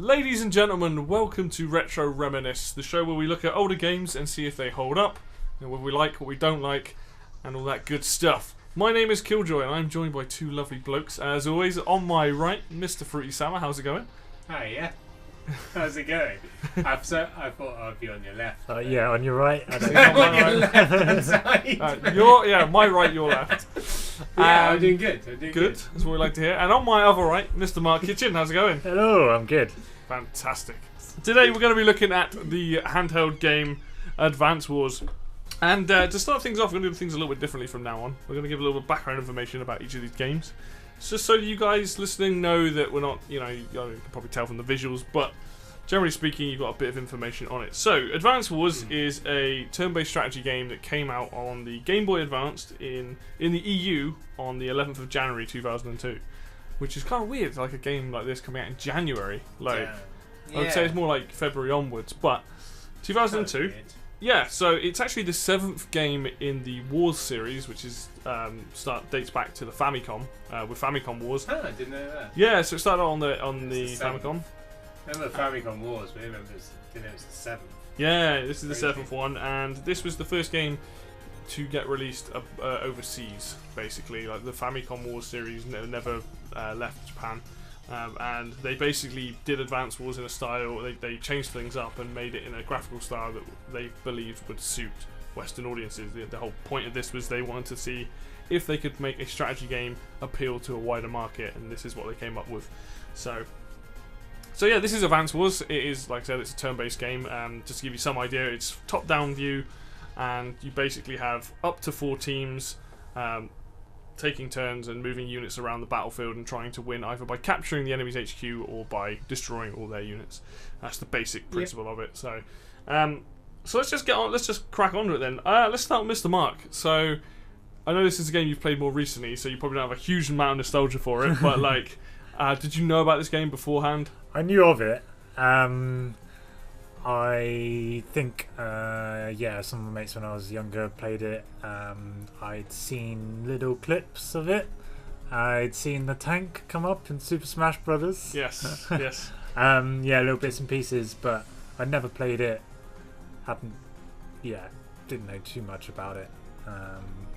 Ladies and gentlemen, welcome to Retro Reminisce, the show where we look at older games and see if they hold up, and what we like, what we don't like, and all that good stuff. My name is Killjoy, and I'm joined by two lovely blokes. As always, on my right, Mr. Fruity Sammer. How's it going? Hi, yeah. How's it going? I thought I'd be on your left. Yeah, on your right. On your left side. My right, your left. Yeah, I'm doing good. Good, that's what we like to hear. And on my other right, Mr. Mark Kitchen. How's it going? Hello, I'm good. Fantastic. Today we're going to be looking at the handheld game Advance Wars. And to start things off, we're going to do things a little bit differently from now on. We're going to give a little bit of background information about each of these games. Just so you guys listening know that we're not, you can probably tell from the visuals, but generally speaking, you've got a bit of information on it. So, Advance Wars is a turn-based strategy game that came out on the Game Boy Advance in the EU on the 11th of January 2002. Which is kind of weird, like a game like this coming out in January. I would say it's more like February onwards, but 2002. Yeah, so it's actually the 7th game in the Wars series, which is dates back to the Famicom with Famicom Wars. Oh, I didn't know that. Yeah, so it started on the Famicom. I remember Famicom Wars, but I didn't know it was the 7th. Yeah, this is the 7th one, and this was the first game to get released overseas. Basically, like the Famicom Wars series never left Japan. And they basically did Advance Wars in a style, they changed things up and made it in a graphical style that they believed would suit Western audiences. The whole point of this was they wanted to see if they could make a strategy game appeal to a wider market, and this is what they came up with. So yeah, this is Advance Wars. It is, like I said, it's a turn-based game. Just to give you some idea, it's top-down view, and you basically have up to 4 teams taking turns and moving units around the battlefield and trying to win either by capturing the enemy's HQ or by destroying all their units. That's the basic principle of it. So let's just get on. Let's just crack on to it then. Let's start with Mr. Mark. So I know this is a game you've played more recently, so you probably don't have a huge amount of nostalgia for it. But did you know about this game beforehand? I knew of it. I think, some of my mates when I was younger played it. I'd seen little clips of it. I'd seen the tank come up in Super Smash Brothers. Yes, yes. Little bits and pieces, but I'd never played it. Didn't know too much about it.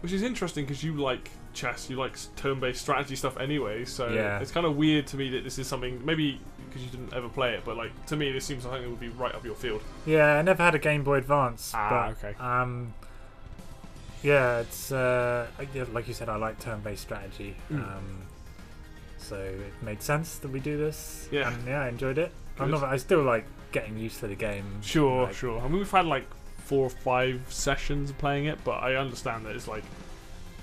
Which is interesting because you like chess, you like turn-based strategy stuff anyway, so it's kind of weird to me that this is something, maybe because you didn't ever play it, but to me this seems like something that would be right up your field. Yeah, I never had a Game Boy Advance. Okay. It's like you said, I like turn-based strategy. So it made sense that we do this. Yeah. And I enjoyed it. Good. I still like getting used to the game. Sure. I mean, we've had 4 or 5 sessions of playing it, but I understand that it's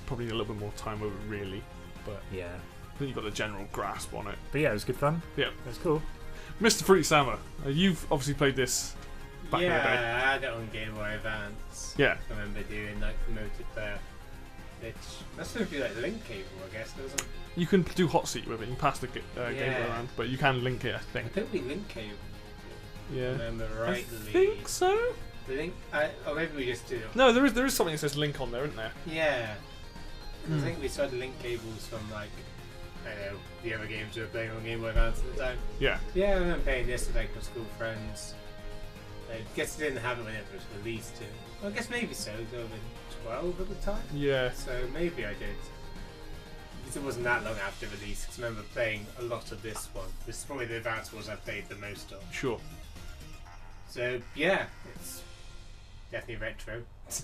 probably a little bit more time with it, really. But yeah, I think you've got the general grasp on it. But yeah, it was good fun. Yeah, it was cool. Mr. Fruity Sammer, you've obviously played this back in the day. Yeah, I had it on Game Boy Advance. Yeah. I remember doing multiplayer. That's going to be link cable, I guess, doesn't it? You can do hot seat with it. You can pass the Game Boy around, but you can link it, I think. I think we link cable. Yeah. Remember rightly. I think so. Link? Or maybe we just do it. No, there is something that says link on there, isn't there? Yeah. I think we saw the link cables from I don't know, the other games we were playing on Game Boy Advance at the time. Yeah. Yeah, I remember playing this with my school friends. I guess I didn't have it when it was released. Well, I guess maybe so. I was 12 at the time. Yeah. So maybe I did. Because it wasn't that long after release. Because I remember playing a lot of this one. This is probably the Advance Wars I played the most of. Sure. So yeah, it's definitely retro.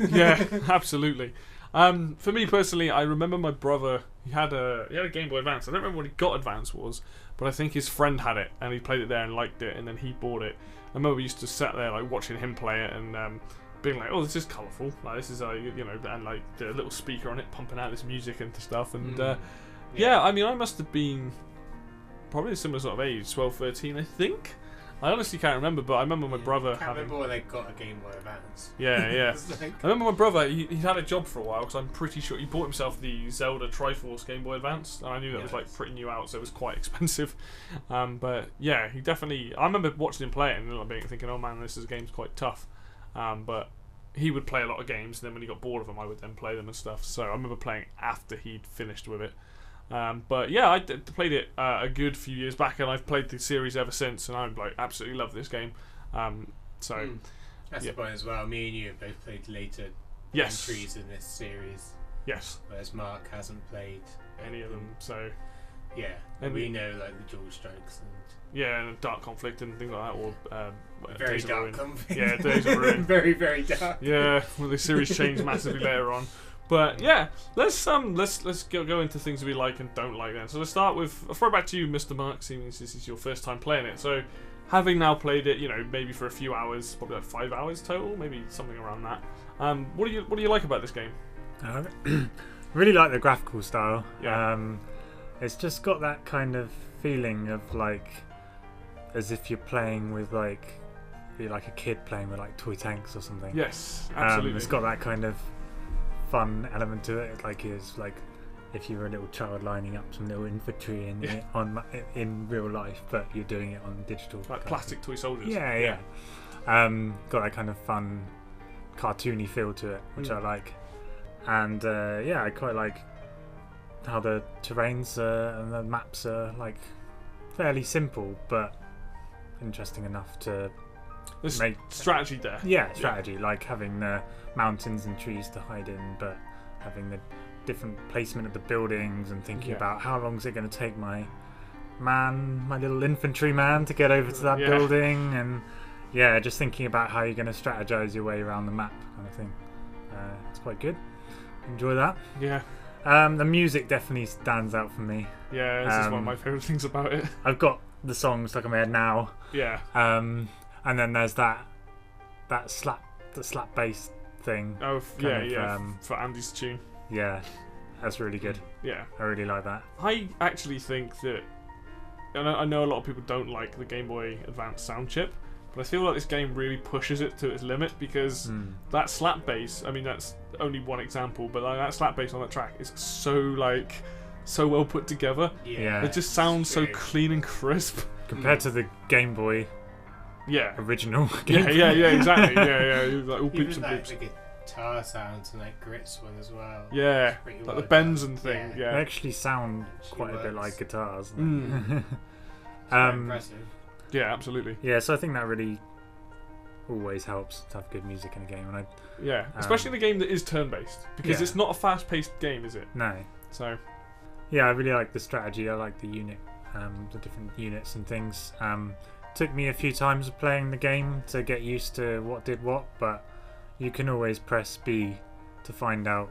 Yeah, absolutely. For me personally, I remember my brother. He had a Game Boy Advance. I don't remember when he got Advance Wars, but I think his friend had it and he played it there and liked it, and then he bought it. I remember we used to sit there watching him play it and being like, "Oh, this is colourful. This is and the little speaker on it pumping out this music and stuff." And I mean, I must have been probably a similar sort of age, 12, 13, I think. I honestly can't remember, but I remember my brother having... I remember when they got a Game Boy Advance. Yeah. I remember my brother, he had a job for a while, because I'm pretty sure he bought himself the Zelda Triforce Game Boy Advance, and I knew that was pretty new out, so it was quite expensive. But yeah, he definitely... I remember watching him play it and thinking, oh man, this game's quite tough. But he would play a lot of games, and then when he got bored of them, I would then play them and stuff. So I remember playing after he'd finished with it. But yeah, I played it a good few years back, and I've played the series ever since, and I like absolutely love this game. So that's the point as well. Me and you have both played later yes, entries in this series, yes, whereas Mark hasn't played any of them. So yeah, and we know like the dual strikes and yeah, and Dark Conflict and things like that, or very Days of dark Ruin. conflict. Yeah, Days of Ruin. very very dark. Yeah, well, the series changed massively later on. But yeah, let's go into things we like and don't like then. So let's start with a throwback to you, Mr. Mark, seeing as this is your first time playing it. So having now played it, maybe for a few hours, probably like 5 hours total, maybe something around that. What do you like about this game? Really like the graphical style. Yeah. It's just got that kind of feeling of like as if you're playing with you're like a kid playing with like toy tanks or something. Yes, absolutely. It's got that kind of fun element to it. It's like if you were a little child lining up some little infantry in real life, but you're doing it on digital. Like plastic toy soldiers. Yeah. Got that kind of fun, cartoony feel to it, which I like. And I quite like how the terrains and the maps are like fairly simple, but interesting enough to There's make strategy there. Yeah, strategy, like having the mountains and trees to hide in, but having the different placement of the buildings and thinking about how long is it going to take my little infantry man to get over to that building, and just thinking about how you're going to strategize your way around the map kind of thing. It's quite good. Enjoy that. Yeah. The music definitely stands out for me. Yeah, this is one of my favourite things about it. I've got the song stuck in my head now. Yeah. And then there's the slap bass thing. Oh, for Andy's tune. Yeah, that's really good. Yeah. I really like that. I actually think that, and I know a lot of people don't like the Game Boy Advance sound chip, but I feel like this game really pushes it to its limit, because that slap bass, I mean that's only one example, but like that slap bass on that track is so well put together. Yeah. It just sounds so clean and crisp. Compared to the Game Boy original game. Yeah, exactly. Yeah. Like all Even beeps and like boops. the guitar sounds and like Grit's one as well. Yeah, Pretty like well the bends done. and thing. They Yeah. actually sound quite a bit works. like guitars. Very impressive. Yeah, absolutely. Yeah, so I think that really always helps to have good music in a game. And Yeah, especially in a game that is turn-based, because it's not a fast-paced game, is it? No. So. Yeah, I really like the strategy. I like the the different units and things. Took me a few times of playing the game to get used to what did what, but you can always press B to find out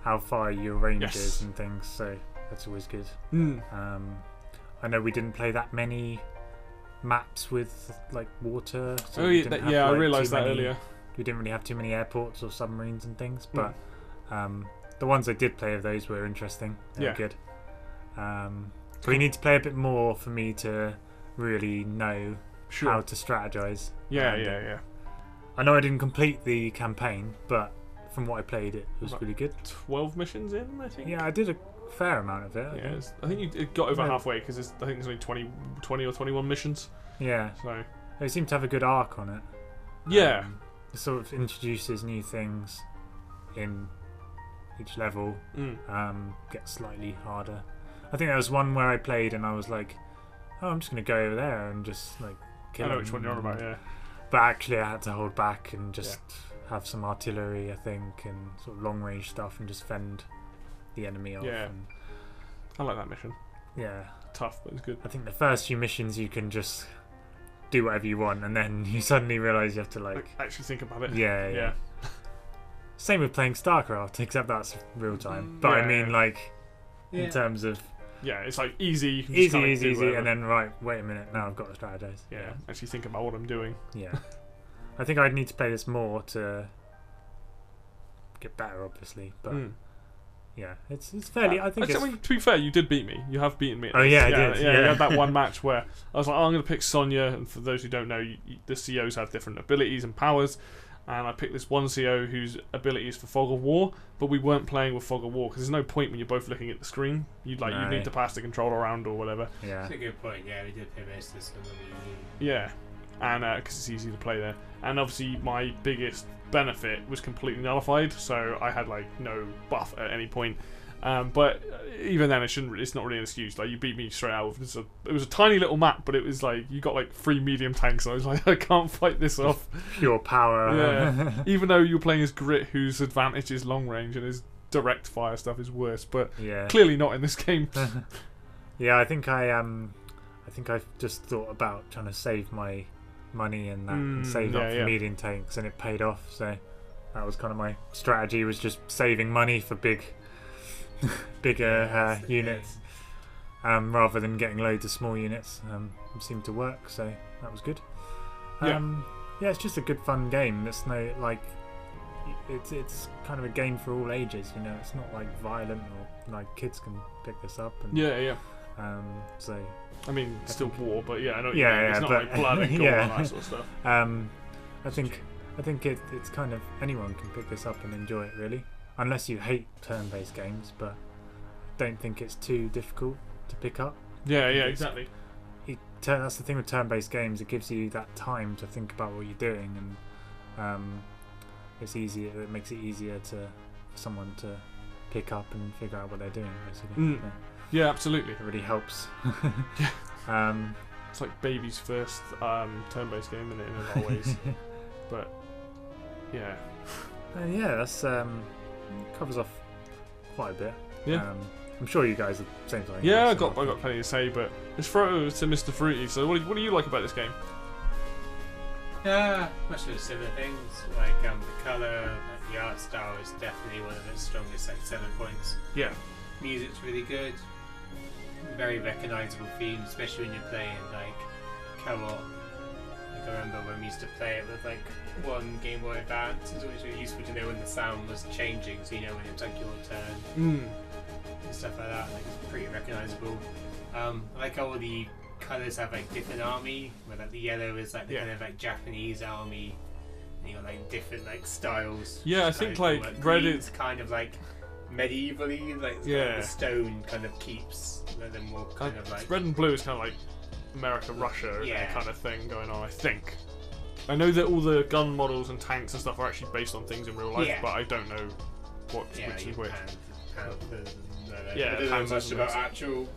how far your range is and things, so that's always good. I know we didn't play that many maps with like water. So I realised that earlier. We didn't really have too many airports or submarines and things, but the ones I did play of those were interesting. They were good. We need to play a bit more for me to really know how to strategize. Yeah. I know I didn't complete the campaign, but from what I played, it was really good. 12 missions in, I think. Yeah, I did a fair amount of it. I think it got over halfway, because I think there's only 20 or 21 missions. Yeah. So they seem to have a good arc on it. Yeah. It sort of introduces new things in each level. Gets slightly harder. I think there was one where I played and I was like, oh, I'm just going to go over there and just like kill I know him. which one you're on about, yeah. But actually I had to hold back and just have some artillery, I think, and sort of long range stuff and just fend the enemy off. Yeah. And, I like that mission. yeah. Tough, but it's good. I think the first few missions you can just do whatever you want, and then you suddenly realise you have to like actually think about it. Yeah. Same with playing StarCraft, except that's real time. But I mean, like, in terms of it's like easy. You can just easy, and then wait a minute, now I've got to strategize. Yeah, actually think about what I'm doing. Yeah, I think I'd need to play this more to get better, obviously. But yeah, it's fairly. I think. To be fair, you did beat me. You have beaten me. Oh yeah, I did. Yeah, you had that one match where I was like, I'm going to pick Sonya, and for those who don't know, the COs have different abilities and powers. And I picked this one CO whose ability is for Fog of War, but we weren't playing with Fog of War because there's no point when you're both looking at the screen. You need to pass the controller around or whatever. Yeah, that's a good point. Yeah, we did play most of this on the Wii U. Yeah, and because it's easy to play there. And obviously, my biggest benefit was completely nullified, so I had like no buff at any point. But even then, it's not really an excuse. Like, you beat me straight out. It was a tiny little map, but it was like you got like 3 medium tanks. And I was like, I can't fight this off. Pure power. Yeah. Even though you're playing as Grit, whose advantage is long range and his direct fire stuff is worse, but clearly not in this game. Yeah, I think I've just thought about trying to save my money and that and save up for medium tanks, and it paid off. So that was kind of my strategy, was just saving money for bigger units, rather than getting loads of small units. It seemed to work, so that was good. It's just a good fun game. It's no like it's kind of a game for all ages. You know, it's not like violent or like kids can pick this up. And, so I mean, it's still war, but I know. It's not but, like blood and gore and that sort of stuff. I think it's kind of anyone can pick this up and enjoy it, really, unless you hate turn-based games. But I don't think it's too difficult to pick up. Exactly. That's the thing with turn-based games. It gives you that time to think about what you're doing, and it's easier. It makes it easier for someone to pick up and figure out what they're doing, basically. Yeah, absolutely. It really helps. It's like baby's first turn-based game in a lot of ways. But that's covers off quite a bit. I'm sure you guys are the same thing. I got plenty to say, but let's throw it over to Mr. Fruity. So what do you like about this game? Much of the similar things, like the colour, like the art style is definitely one of its strongest selling points. Music's really good, very recognisable themes, especially when you're playing like co-op. Like, I remember when we used to play it with like one Game Boy Advance. It's always really useful to know when the sound was changing, so you know when it's like your turn and stuff like that. Like, it's pretty recognisable. I like how all the colours have like different army, where like the yellow is like the kind of like Japanese army, and you got like different like styles. I think like red is kind of like medievally, like the stone kind of keeps them more kind of like red and blue is kind of like America, Russia, kind of thing going on. I think. I know that all the gun models and tanks and stuff are actually based on things in real life, but I don't know which is which. I don't know much about actual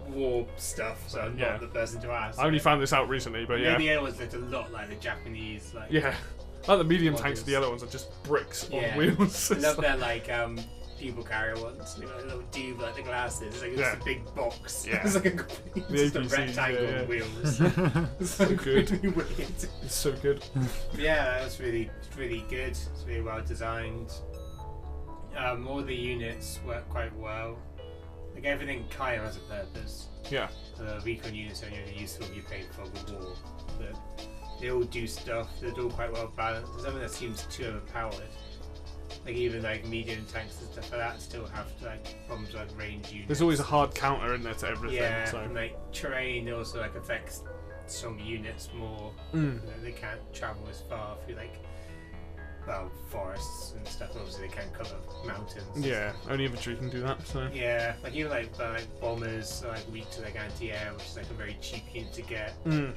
war stuff, so I'm not the person to ask. I only found this out recently, but the yellow ones look a lot like the Japanese, like like the medium tanks, the yellow ones are just bricks on wheels. I love their like people carrier ones. You know, a little dude with like the glasses. It's like just a big box. It's like just a rectangle on wheels. It's so good. Really weird. It's so good. That's really good. It's really well designed. All the units work quite well. Like, everything kind of has a purpose. The recon units are only useful if you play for the war, but they all do stuff. They're all quite well balanced. There's nothing that seems too overpowered. Like, even like medium tanks and stuff like that still have like problems like range units. There's always a hard counter in there to everything. So. And like terrain also like affects some units more. They can't travel as far through like forests and stuff. Obviously they can't cover mountains. Only infantry can do that. So like even like bombers are like weak to like anti-air, which is like a very cheap unit to get. And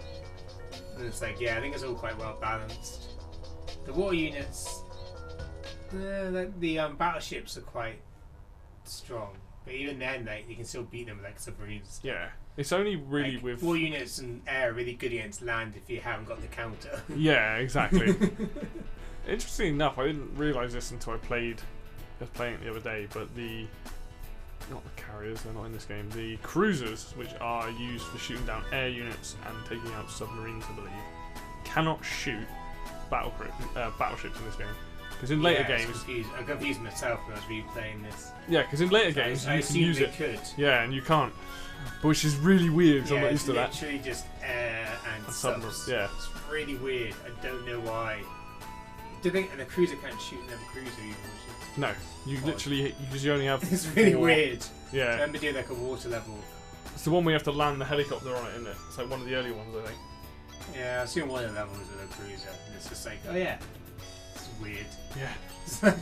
it's like I think it's all quite well balanced. The war units, like the battleships are quite strong, but even then like you can still beat them with like submarines. It's only really like, with war units and air are really good against land if you haven't got the counter. Exactly. Interesting enough, I didn't realise this until I was playing it the other day, but not the carriers, they're not in this game, the cruisers, which are used for shooting down air units and taking out submarines, I believe, cannot shoot battleships in this game. Because in later games... I'm confused myself when I was replaying this. Because in later games you can use it. Could. And you can't. Which is really weird because I'm not used to that. It's literally just air and subs. It's really weird. I don't know why. And a cruiser can't shoot another cruiser either. No, you literally, because you only have... It's really weird. I remember doing like a water level. It's the one where you have to land the helicopter on it, isn't it? It's like one of the early ones, I think. I've seen one of the levels with a cruiser, and it's just like, it's weird.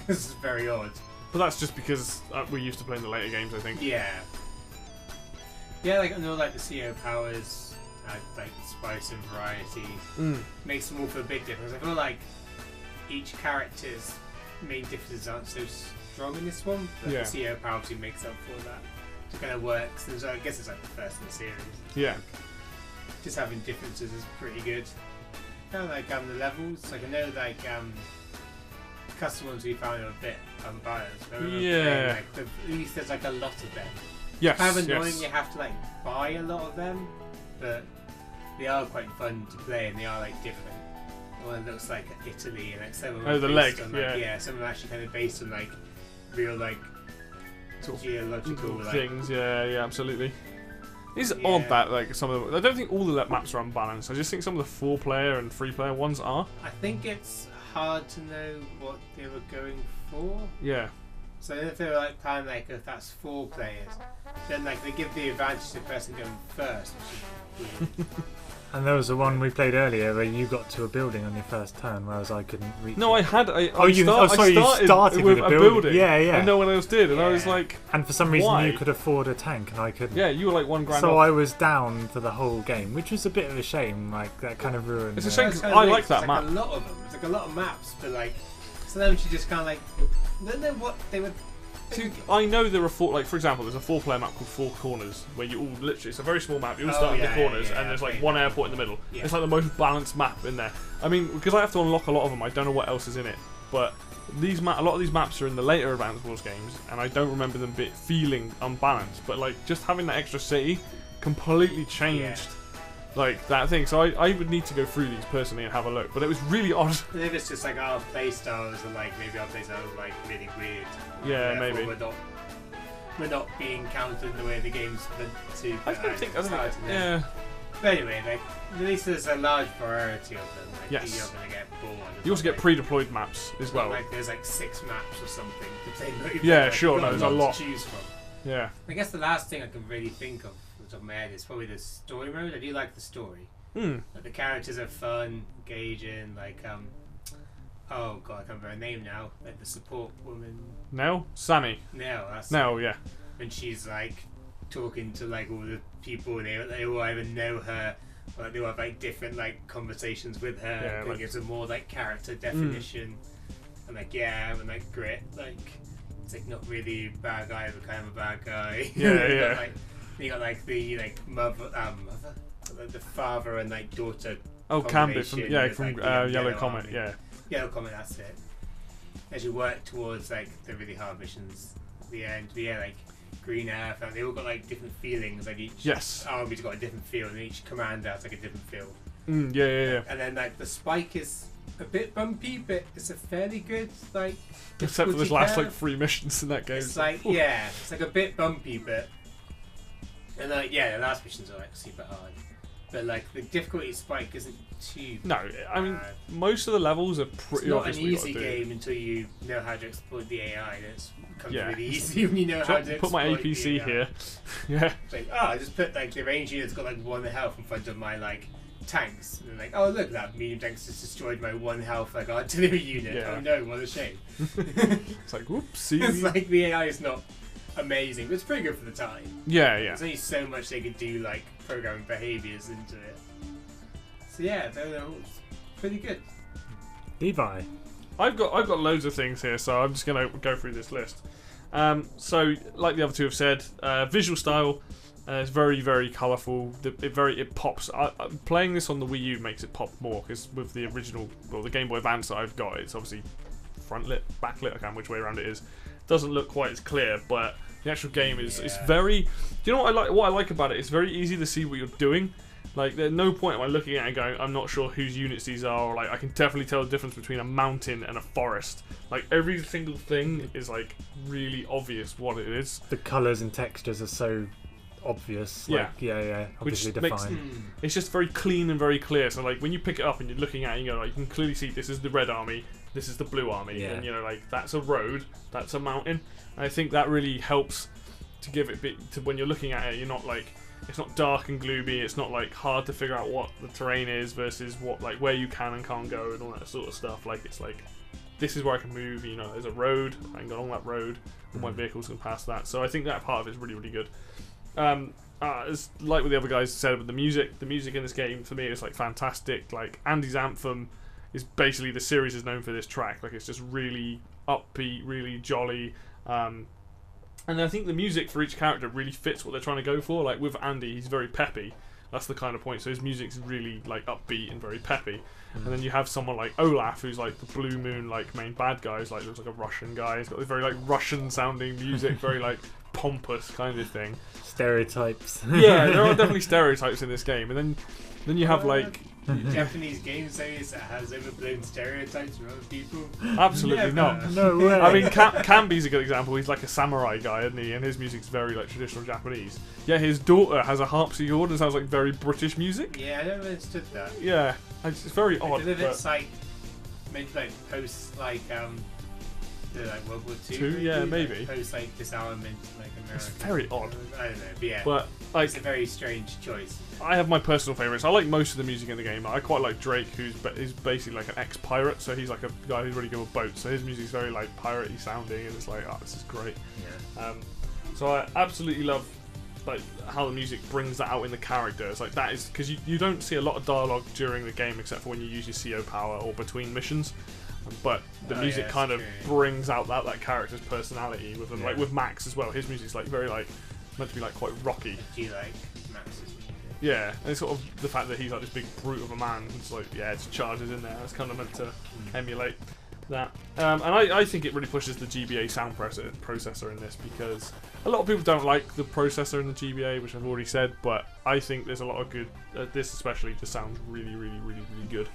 This is very odd. But that's just because we're used to playing the later games, I think. Like I know like the CO powers, like spice and variety, makes them all feel a big difference. I feel like each character's main differences aren't so strong in this one. But the CEO power obviously makes up for that. It kind of works. And so I guess it's like the first in the series. Yeah. Just having differences is pretty good. Kind of like the levels. Like I know like custom ones we found are a bit unbalanced. But at least there's like a lot of them. Yes. Kind of annoying you have to like buy a lot of them, but they are quite fun to play and they are like different. One looks like Italy and like some of them the leg, on, like, some of them are actually kind of based on like real like sort of geological things. Yeah, absolutely. It's odd that like some of them. I don't think all the maps are unbalanced. I just think some of the 4-player and 3-player ones are. I think it's hard to know what they were going for. Yeah. So if they were like planning like if that's 4 players, then like they give the advantage to the person going first, which is weird. And there was the one we played earlier where you got to a building on your first turn, whereas I couldn't reach. No, it. You started with a building. Yeah. And no one else did, and I was like. And for some reason, you could afford a tank, and I couldn't. Yeah, you were like $1 grand. So off. I was down for the whole game, which was a bit of a shame. Like that kind of ruined. It's a shame because I like that map. A lot of them. It's like a lot of maps, but like sometimes you just kind of like don't know what they would. I know there are 4, like for example, there's a 4-player map called 4 Corners where you all literally, it's a very small map, you all start in the corners and there's like one airport in the middle. Yeah. It's like the most balanced map in there. I mean, because I have to unlock a lot of them, I don't know what else is in it. But a lot of these maps are in the later Advance Wars games and I don't remember them feeling unbalanced. But like just having that extra city completely changed like that thing. So I would need to go through these personally and have a look. But it was really odd. Maybe it's just like our playstyles and like maybe our playstyles are like really weird. Yeah, maybe. We're not being counted in the way the game's meant to. I don't think. Yeah. But anyway, like, at least there's a large variety of them. Like, yes. You're not going to get bored. You also get pre-deployed maps as well. Like there's like 6 maps or something to play. Yeah, like, sure. No, there's a lot to choose from. Yeah. I guess the last thing I can really think of off the top of my head is probably the story mode. I do like the story. Like, the characters are fun, engaging. Like oh god, I can't remember her name now. Like the support woman. Nell? Sammy. Nell, that's Nell, yeah. And she's like talking to like all the people, they all either know her, or like, they all have like different like conversations with her. Yeah, it gives her more like character definition. And like and like grit, like it's like not really a bad guy, but kind of a bad guy. Yeah, You got like the like mother, the father and like daughter. Oh, Cambit from like, Yellow Comet, Army. Yellow Comet, that's it. As you work towards like the really hard missions at the end, but like Green Earth, and they all got like different feelings. Like each army's got a different feel, and each commander has like a different feel. Yeah. And then like the spike is a bit bumpy, but it's a fairly good like. Except for this last like 3 missions in that game. It's like it's like a bit bumpy, but and like the last missions are like super hard. But like the difficulty spike isn't too. No, I mean most of the levels are pretty. It's not an easy game until you know how to exploit the AI. It's really easy when you know how to. Put my APC here. Yeah. It's like I just put like the range unit's got like 1 health in front of my like tanks, and like oh look, that medium tanks just destroyed my 1 health like artillery unit. Yeah. Oh no, what a shame. It's like whoopsie. It's like the AI is not amazing, but it's pretty good for the time. Yeah. There's only so much they could do like programming behaviors into it. So it's pretty good. Levi, I've got loads of things here, so I'm just gonna go through this list. So like the other 2 have said, visual style is very, very colourful. It pops. Playing this on the Wii U makes it pop more because with the original, the Game Boy Advance that I've got, it's obviously front lit, back lit. I can't remember which way around it is. Doesn't look quite as clear, but the actual game is very. Do you know what I like? What I like about it? It's very easy to see what you're doing. Like, there's no point am I looking at it and going, I'm not sure whose units these are, or like I can definitely tell the difference between a mountain and a forest. Like every single thing is like really obvious what it is. The colours and textures are so obvious. Obviously defined. It's just very clean and very clear. So like when you pick it up and you're looking at it, you can clearly see this is the red army, this is the blue army, and like that's a road, that's a mountain. And I think that really helps to give it to when you're looking at it, you're not like. It's not dark and gloomy. It's not like hard to figure out what the terrain is versus what like where you can and can't go and all that sort of stuff. Like it's like this is where I can move. There's a road. I can go along that road, and my vehicles can pass that. So I think that part of it is really, really good. It's like what the other guys said with the music in this game for me is like fantastic. Like Andy's anthem is basically the series is known for this track. Like it's just really upbeat, really jolly. And I think the music for each character really fits what they're trying to go for. Like with Andy, he's very peppy. That's the kind of point. So his music's really like upbeat and very peppy. And then you have someone like Olaf, who's like the Blue Moon like main bad guy. He's like looks like a Russian guy. He's got this very like Russian sounding music, very like pompous kind of thing. Stereotypes. Yeah, there are definitely stereotypes in this game. And then you have like Japanese game series that has overblown stereotypes from other people. Absolutely not. No way. I mean, Kambi's a good example. He's like a samurai guy, isn't he? And his music's very like traditional Japanese. Yeah, his daughter has a harpsichord and sounds like very British music. Yeah, I never understood that. Yeah, it's very odd. Because if it's like maybe like post like World War II. Yeah, maybe. Like, post like disarmament, like America. It's very odd. I don't know, but yeah. But like, it's a very strange choice. I have my personal favourites. I like most of the music in the game. I quite like Drake, who's basically like an ex-pirate, so he's like a guy who's really good with boats. So his music's very like piratey sounding, and it's like, oh, this is great. Yeah. So I absolutely love like how the music brings that out in the characters. Like that is because you don't see a lot of dialogue during the game except for when you use your CO power or between missions. But the music kind of brings out that character's personality with them. Like with Max as well. His music's like very like meant to be like quite rocky. Do you like Max's music? Yeah, and it's sort of the fact that he's like this big brute of a man. It's like it's charges in there. It's kind of meant to emulate that. And I think it really pushes the GBA sound processor in this because a lot of people don't like the processor in the GBA, which I've already said. But I think there's a lot of good. This especially just sounds really, really, really, really good.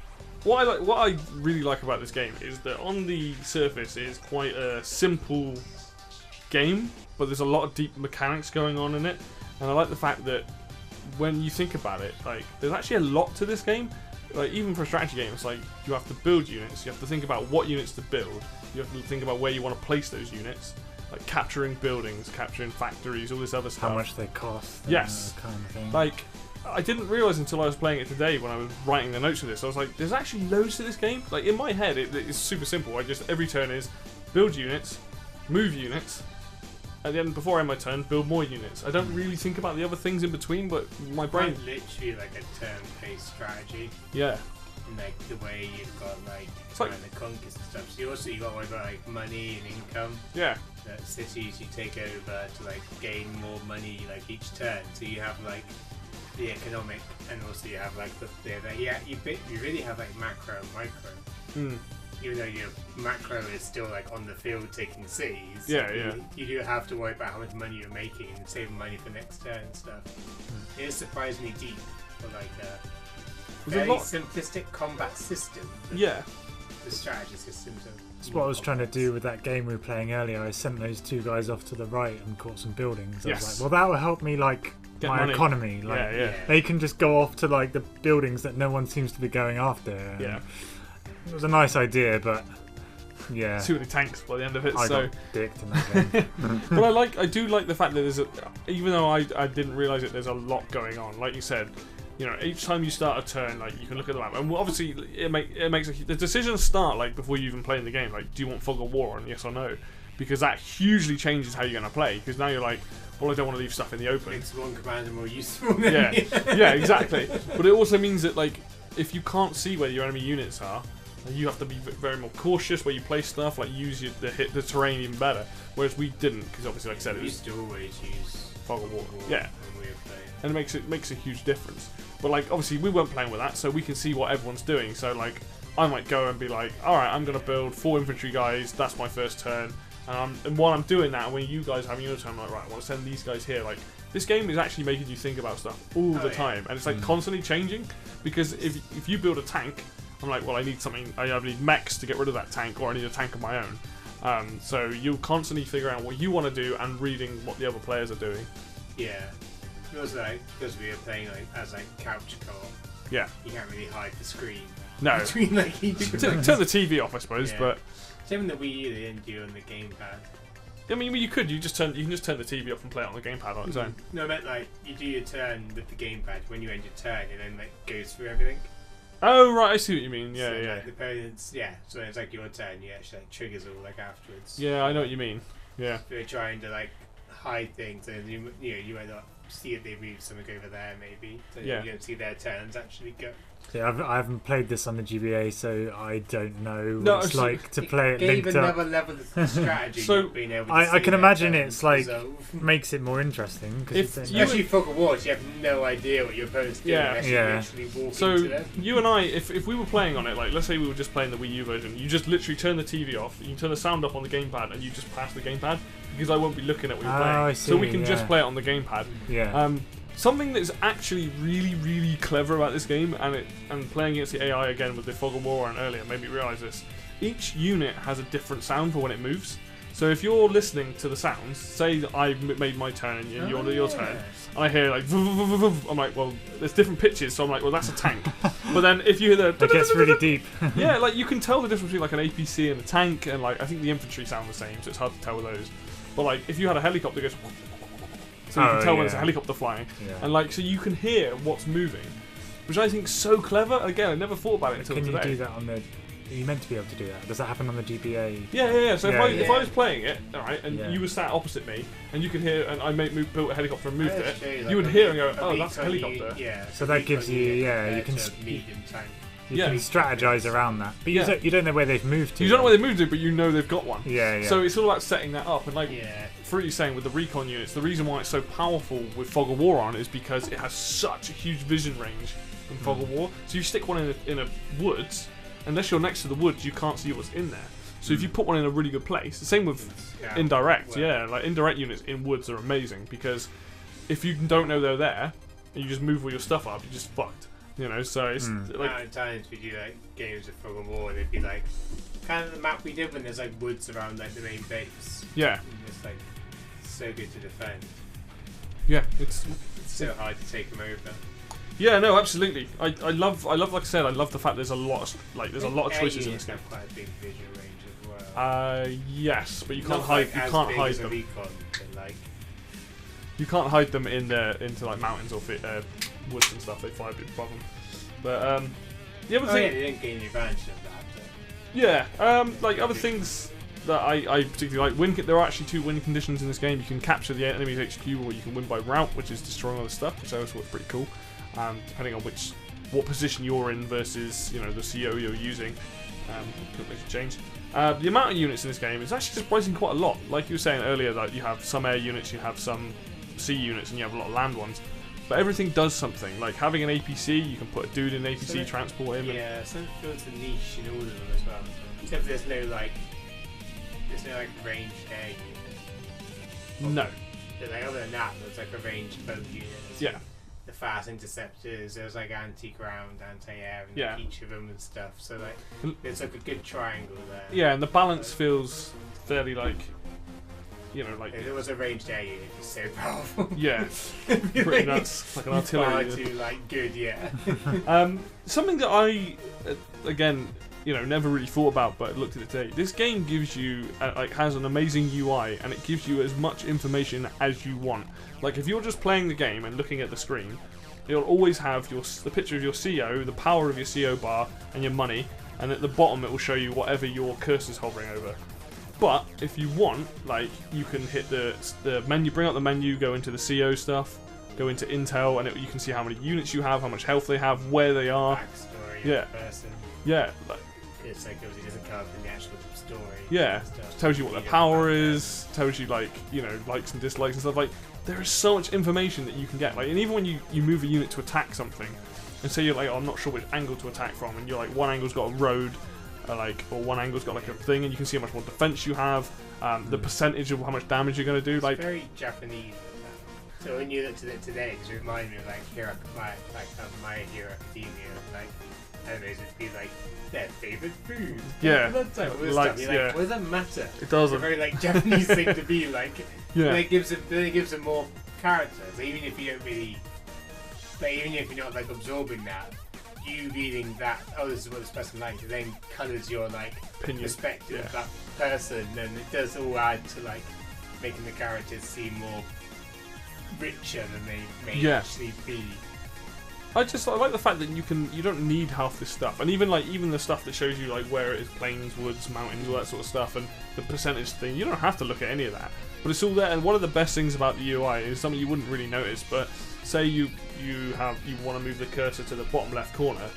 What I really like about this game is that on the surface it is quite a simple game, but there's a lot of deep mechanics going on in it, and I like the fact that when you think about it, like there's actually a lot to this game. Like even for a strategy game, it's like you have to build units, you have to think about what units to build, you have to think about where you want to place those units, like capturing buildings, capturing factories, all this other stuff. How much they cost. Yes. Kind of thing. Like I didn't realise until I was playing it today when I was writing the notes for this. I was like, there's actually loads to this game. Like in my head, it's super simple. I just every turn is build units, move units. At the end, before I end my turn, build more units. I don't really think about the other things in between, but my brain. It's literally like a turn-based strategy. Yeah. And like the way you've got like the conquest and stuff. So you got to worry about like money and income. Yeah. Cities you take over to like gain more money like each turn. So you have like the economic, and also you have like you really have like macro and micro. Even though your macro is still like on the field taking cities. You do have to worry about how much money you're making and saving money for next turn and stuff. It is surprisingly deep for like a very simplistic combat system. Yeah. The strategy systems are. That's what I was trying to do with that game we were playing earlier. I sent those two guys off to the right and caught some buildings. I was like, well, that will help me like get my money. Economy. Like they can just go off to like the buildings that no one seems to be going after. Yeah. It was a nice idea, but yeah. Too many tanks by the end of it. I got dicked in that game. But I do like the fact that even though I didn't realise it, there's a lot going on. Like you said, you know, each time you start a turn, like you can look at the map, and obviously it makes the decisions start like before you even play in the game. Like, do you want fog of war on? Yes or no? Because that hugely changes how you're going to play. Because now you're like, well, I don't want to leave stuff in the open. Makes one commander more useful. Yeah, exactly. But it also means that like if you can't see where your enemy units are, you have to be very more cautious where you place stuff. Like use the terrain even better. Whereas we didn't, because obviously, like I said, we used to always use fog of war. Yeah, when we were playing. And it makes a huge difference. But like obviously we weren't playing with that, so we can see what everyone's doing. So like I might go and be like, all right, I'm gonna build 4 infantry guys. That's my first turn. And while I'm doing that, when you guys are having your turn, I'm like, right, I want to send these guys here. Like this game is actually making you think about stuff all the time, and it's like constantly changing. Because if you build a tank, I'm like, well, I need something. I need mechs to get rid of that tank, or I need a tank of my own. So you constantly figure out what you want to do and reading what the other players are doing. Yeah. It was like, because we were playing like as like couch co-op. Yeah. You can't really hide the screen. No. Between like each. Turn the TV off, I suppose. Yeah. But same with the Wii U, they didn't do on the gamepad. I mean, you could. You can just turn the TV off and play it on the gamepad on its own. No, I meant like you do your turn with the gamepad. When you end your turn, it then like goes through everything. Oh right, I see what you mean. Yeah, so, yeah. Like, the opponents, so it's like your turn. You actually like triggers all like afterwards. Yeah, I know what you mean. Yeah. They're trying to like hide things, and you end up see if they move something over there, maybe. So Yeah. you don't see their turns actually go. Yeah, I haven't played this on the GBA, so I don't know No, what it's like to It play it gave linked up. another level of strategy. So, not being able to I see can their imagine turns it's like resolve. makes it more interesting. Cause If you don't you- know. Especially Fog of War, you have no idea what your opponent's doing Yeah. unless you Yeah. literally walk So into them. you and I, if we were playing on it, like let's say we were just playing the Wii U version, you just literally turn the TV off, you can turn the sound up on the gamepad, and you just pass the gamepad because I won't be looking at what you're playing. I So we see, can just yeah. play it on the gamepad. Yeah. Something that's actually really, really clever about this game, and playing against the AI again with the Fog of War and earlier made me realise this. Each unit has a different sound for when it moves. So if you're listening to the sounds, say that I've made my turn and you're your turn, and I hear like, I'm like, well, there's different pitches, so I'm like, well, that's a tank. But then if you hear the, It gets really deep. yeah, like you can tell the difference between like an APC and a tank, and like I think the infantry sound the same, so it's hard to tell with those. But like if you had a helicopter, it goes, so you can tell when it's a helicopter flying, Yeah. and like so you can hear what's moving, which I think is so clever. Again, I never thought about it until Can you today. do that on the? Are you meant to be able to do that? Does that happen on the GBA? Yeah. So Yeah, if I was playing it, all right, and Yeah. you were sat opposite me, and you could hear, and I built a helicopter and moved Yeah, it, show you, you would like, hear and go, a oh, that's a recon helicopter. yeah. So a that recon gives you- unit yeah, you compared can to a sp- medium tank. You Yeah. can strategize around that, but Yeah. you don't know where they've moved to. You don't know where they moved to, but you know they've got one. Yeah. So it's all about setting that up, and like Yeah. Fruity saying with the recon units, the reason why it's so powerful with Fog of War on is because it has such a huge vision range in Fog of War. So you stick one in a woods, unless you're next to the woods, you can't see what's in there. So if you put one in a really good place, the same with Yeah. indirect, Well, yeah, like indirect units in woods are amazing because if you don't know they're there and you just move all your stuff up, you're just fucked. You know, so it's like At times we do like games of Fog of War, and it'd be like kind of the map we did when there's like woods around like the main base. yeah, And it's like so good to defend. it's It's so hard to take them over. yeah, no, absolutely. I love like I said, I love the fact there's a lot of choices in this game. Have quite a big visual range as well. Yes, but you can't Not hide. like You as can't big hide as a them. recon, but like You can't hide them into like mountains or woods and stuff. They fly a bit above them. But the other oh thing, yeah, they didn't gain any advantage of that. But yeah, like other things that I particularly like. There are actually 2 win conditions in this game. You can capture the enemy's HQ, or you can win by route, which is destroying other stuff, which I always thought was pretty cool. Depending on what position you're in versus the CO you're using, could make a change. The amount of units in this game is actually just rising quite a lot. Like you were saying earlier, that you have some air units, you have some sea units, and you have a lot of land ones. But everything does something. Like having an APC, you can put a dude in an APC, So transport him. yeah, so it feels a niche in all of them as well. Except there's no like ranged air unit. No. But like other than that, there's like a ranged boat unit. There's Yeah. the fast interceptors. There's like anti-ground, anti-air, and Yeah. each of them and stuff. So Mm. like there's like a good triangle there. Yeah, and the balance feels fairly like, like If it was a ranged air unit, it's so powerful. yeah, pretty nuts, like an artillery. Far unit. too like good, yeah. Something that I, again, never really thought about, but looked at it today. This game gives you, has an amazing UI, and it gives you as much information as you want. Like, if you're just playing the game and looking at the screen, it'll always have the picture of your CO, the power of your CO bar, and your money, and at the bottom it will show you whatever your cursor's hovering over. But if you want, like, you can hit the menu, bring up the menu, go into the CO stuff, go into Intel, and you can see how many units you have, how much health they have, where they are. Backstory Yeah. of the person. Yeah, like, It's like obviously doesn't come up in the actual story. yeah. and stuff. Tells you what their power is, tells you likes and dislikes and stuff. Like, there is so much information that you can get. Like, and even when you move a unit to attack something, and say you're like, oh, I'm not sure which angle to attack from, and you're like, one angle's got a road, or one angle's got like a thing, and you can see how much more defense you have, the percentage of how much damage you're going to do. It's Like, very Japanese. So when you looked at it today, it reminded me of like My Hero Academia, like animes would be like their favorite food. Yeah. That type of Like, stuff. You're like, what does that matter? it It's doesn't. a very like Japanese thing to be like. Yeah. And it gives them more character. So even if you don't really, like, even if you're not like absorbing that, you reading that, oh, this is what this person likes, it then colours your like Opinion. perspective Yeah. of that person, and it does all add to like making the characters seem more richer than they may Yeah. actually be. I like the fact that you don't need half this stuff, and even the stuff that shows you like where it is plains, woods, mountains, all that sort of stuff, and the percentage thing. You don't have to look at any of that. but it's all there. And one of the best things about the UI is something you wouldn't really notice, but say you want to move the cursor to the bottom left corner,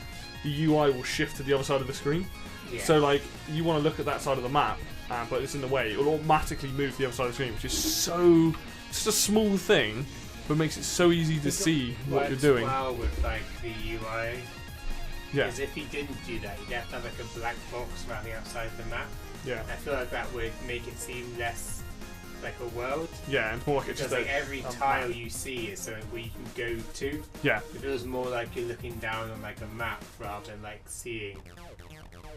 the UI will shift to the other side of the screen. Yeah. So like you want to look at that side of the map, but it's in the way. It will automatically move to the other side of the screen, which is so just a small thing, but makes it so easy to see what you're doing. Well, with like the UI, yeah. Because if you didn't do that, you'd have to have like a black box around the outside of the map. Yeah. I feel like that would make it seem less like a world. Yeah, and more like it's just like every tile you see is something where you can go to. Yeah. It feels more like you're looking down on like a map rather than like seeing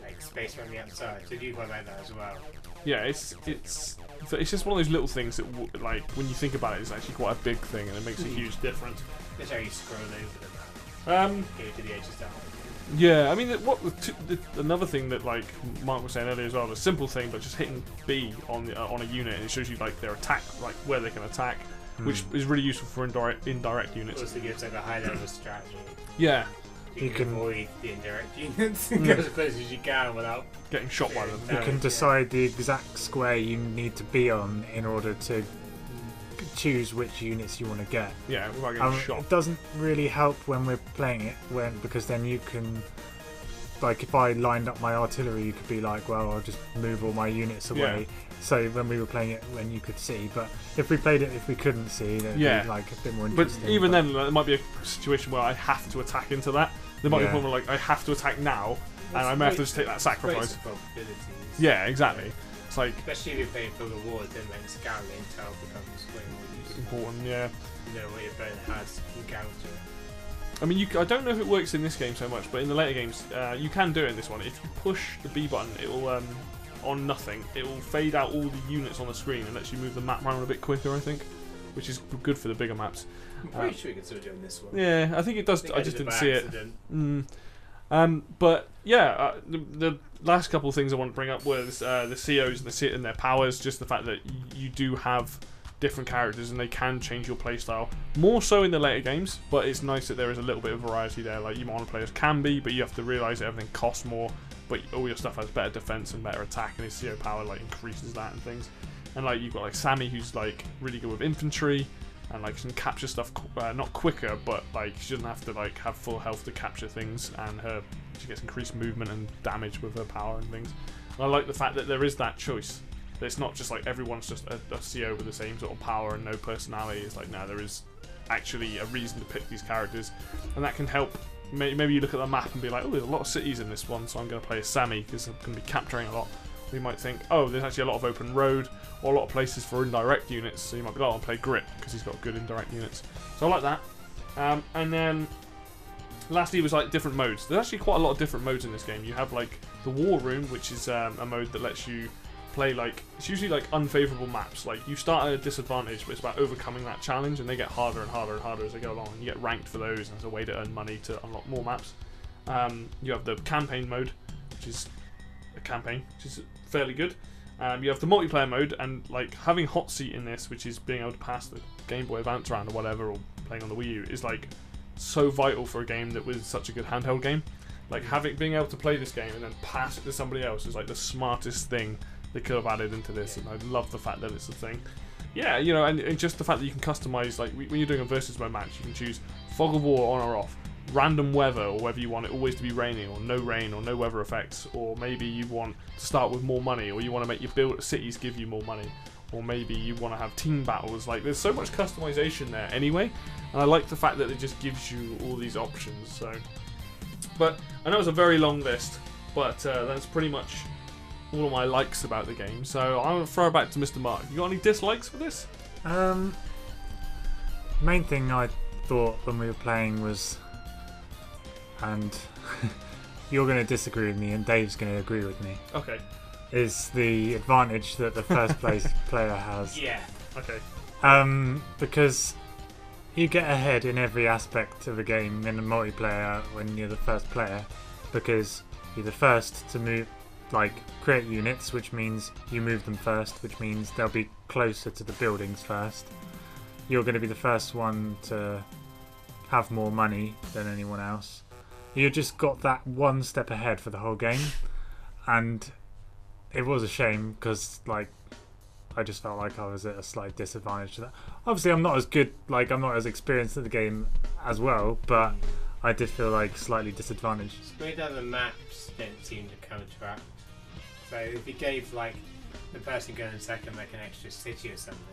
like space around the outside. So I do quite like that as well. Yeah, it's just one of those little things that like when you think about it, it's actually quite a big thing, and it makes a huge difference. That's how you scroll over the map. Go to the edges down. Yeah, I mean, another thing that like Mark was saying earlier as well, the simple thing, but just hitting B on a unit, and it shows you like their attack, like where they can attack, which is really useful for indirect units. Also gives like a high level strategy. Yeah. You can avoid the indirect units and go as close as you can without getting shot by them. You can decide the exact square you need to be on in order to choose which units you want to get. Yeah, without getting shot. It doesn't really help when we're playing it, because then you can, like, if I lined up my artillery, you could be like, well, I'll just move all my units away. Yeah. So when we were playing it, when you could see, but if we played it, if we couldn't see, then it'd be like a bit more interesting. But even then, there might be a situation where I have to attack into that. There might be a point where like I have to attack now, and I may have to just take that sacrifice. Yeah, exactly. It's like, especially if you're playing for the war, then like scout intel becomes way more useful. Important, yeah. You know what your opponent has encounter. I mean, I don't know if it works in this game so much, but in the later games, you can do it in this one. If you push the B button, it will on nothing. It will fade out all the units on the screen and lets you move the map around a bit quicker, I think, which is good for the bigger maps. I'm pretty sure you can still do it in this one. Yeah, I think it does. I just didn't see it. But yeah, the last couple of things I want to bring up was the COs and their powers. Just the fact that you do have different characters and they can change your playstyle. More so in the later games, but it's nice that there is a little bit of variety there. Like, you might want to play as Camby, but you have to realise that everything costs more, but all your stuff has better defense and better attack, and his CO power like increases that and things. And like you've got like Sammy, who's like really good with infantry and like can capture stuff not quicker, but like she doesn't have to like have full health to capture things, and she gets increased movement and damage with her power and things. And I like the fact that there is that choice. That it's not just like everyone's just a CO with the same sort of power and no personality. It's like, no, there is actually a reason to pick these characters, and that can help. Maybe you look at the map and be like, oh, there's a lot of cities in this one, so I'm going to play as Sammy because I'm going to be capturing a lot. You might think, oh, there's actually a lot of open road or a lot of places for indirect units, so you might be like, oh, I'll play Grit because he's got good indirect units. So I like that. And then lastly was like different modes. There's actually quite a lot of different modes in this game. You have like the War Room, which is a mode that lets you play like, it's usually like unfavourable maps. Like you start at a disadvantage, but it's about overcoming that challenge, and they get harder and harder and harder as they go along, and you get ranked for those as a way to earn money to unlock more maps. You have the campaign mode, which is a campaign, which is fairly good. You have the multiplayer mode, and like having hot seat in this, which is being able to pass the Game Boy Advance around or whatever, or playing on the Wii U, is like so vital for a game that was such a good handheld game. Like being able to play this game and then pass it to somebody else is like the smartest thing they could have added into this, and I love the fact that it's a thing. Yeah, you know, and just the fact that you can customize, like when you're doing a versus mode match, you can choose fog of war on or off, random weather, or whether you want it always to be raining or no weather effects, or maybe you want to start with more money, or you want to make your cities give you more money, or maybe you want to have team battles. Like, there's so much customization there anyway, and I like the fact that it just gives you all these options. So, but I know it's a very long list, but that's pretty much all of my likes about the game. So I'm going to throw it back to Mr. Mark. You got any dislikes for this? Main thing I thought when we were playing was, and you're going to disagree with me and Dave's going to agree with me. Okay. Is the advantage that the first place player has. Yeah. Okay. Because you get ahead in every aspect of a game in a multiplayer when you're the first player, because you're the first to move, like create units, which means you move them first, which means they'll be closer to the buildings first. You're going to be the first one to have more money than anyone else. You just got that one step ahead for the whole game, and it was a shame because, like, I just felt like I was at a slight disadvantage to that. Obviously, I'm not as good, like I'm not as experienced at the game as well, but I did feel like slightly disadvantaged. It's weird how the maps don't seem to counteract. So if you gave like the person going second like an extra city or something,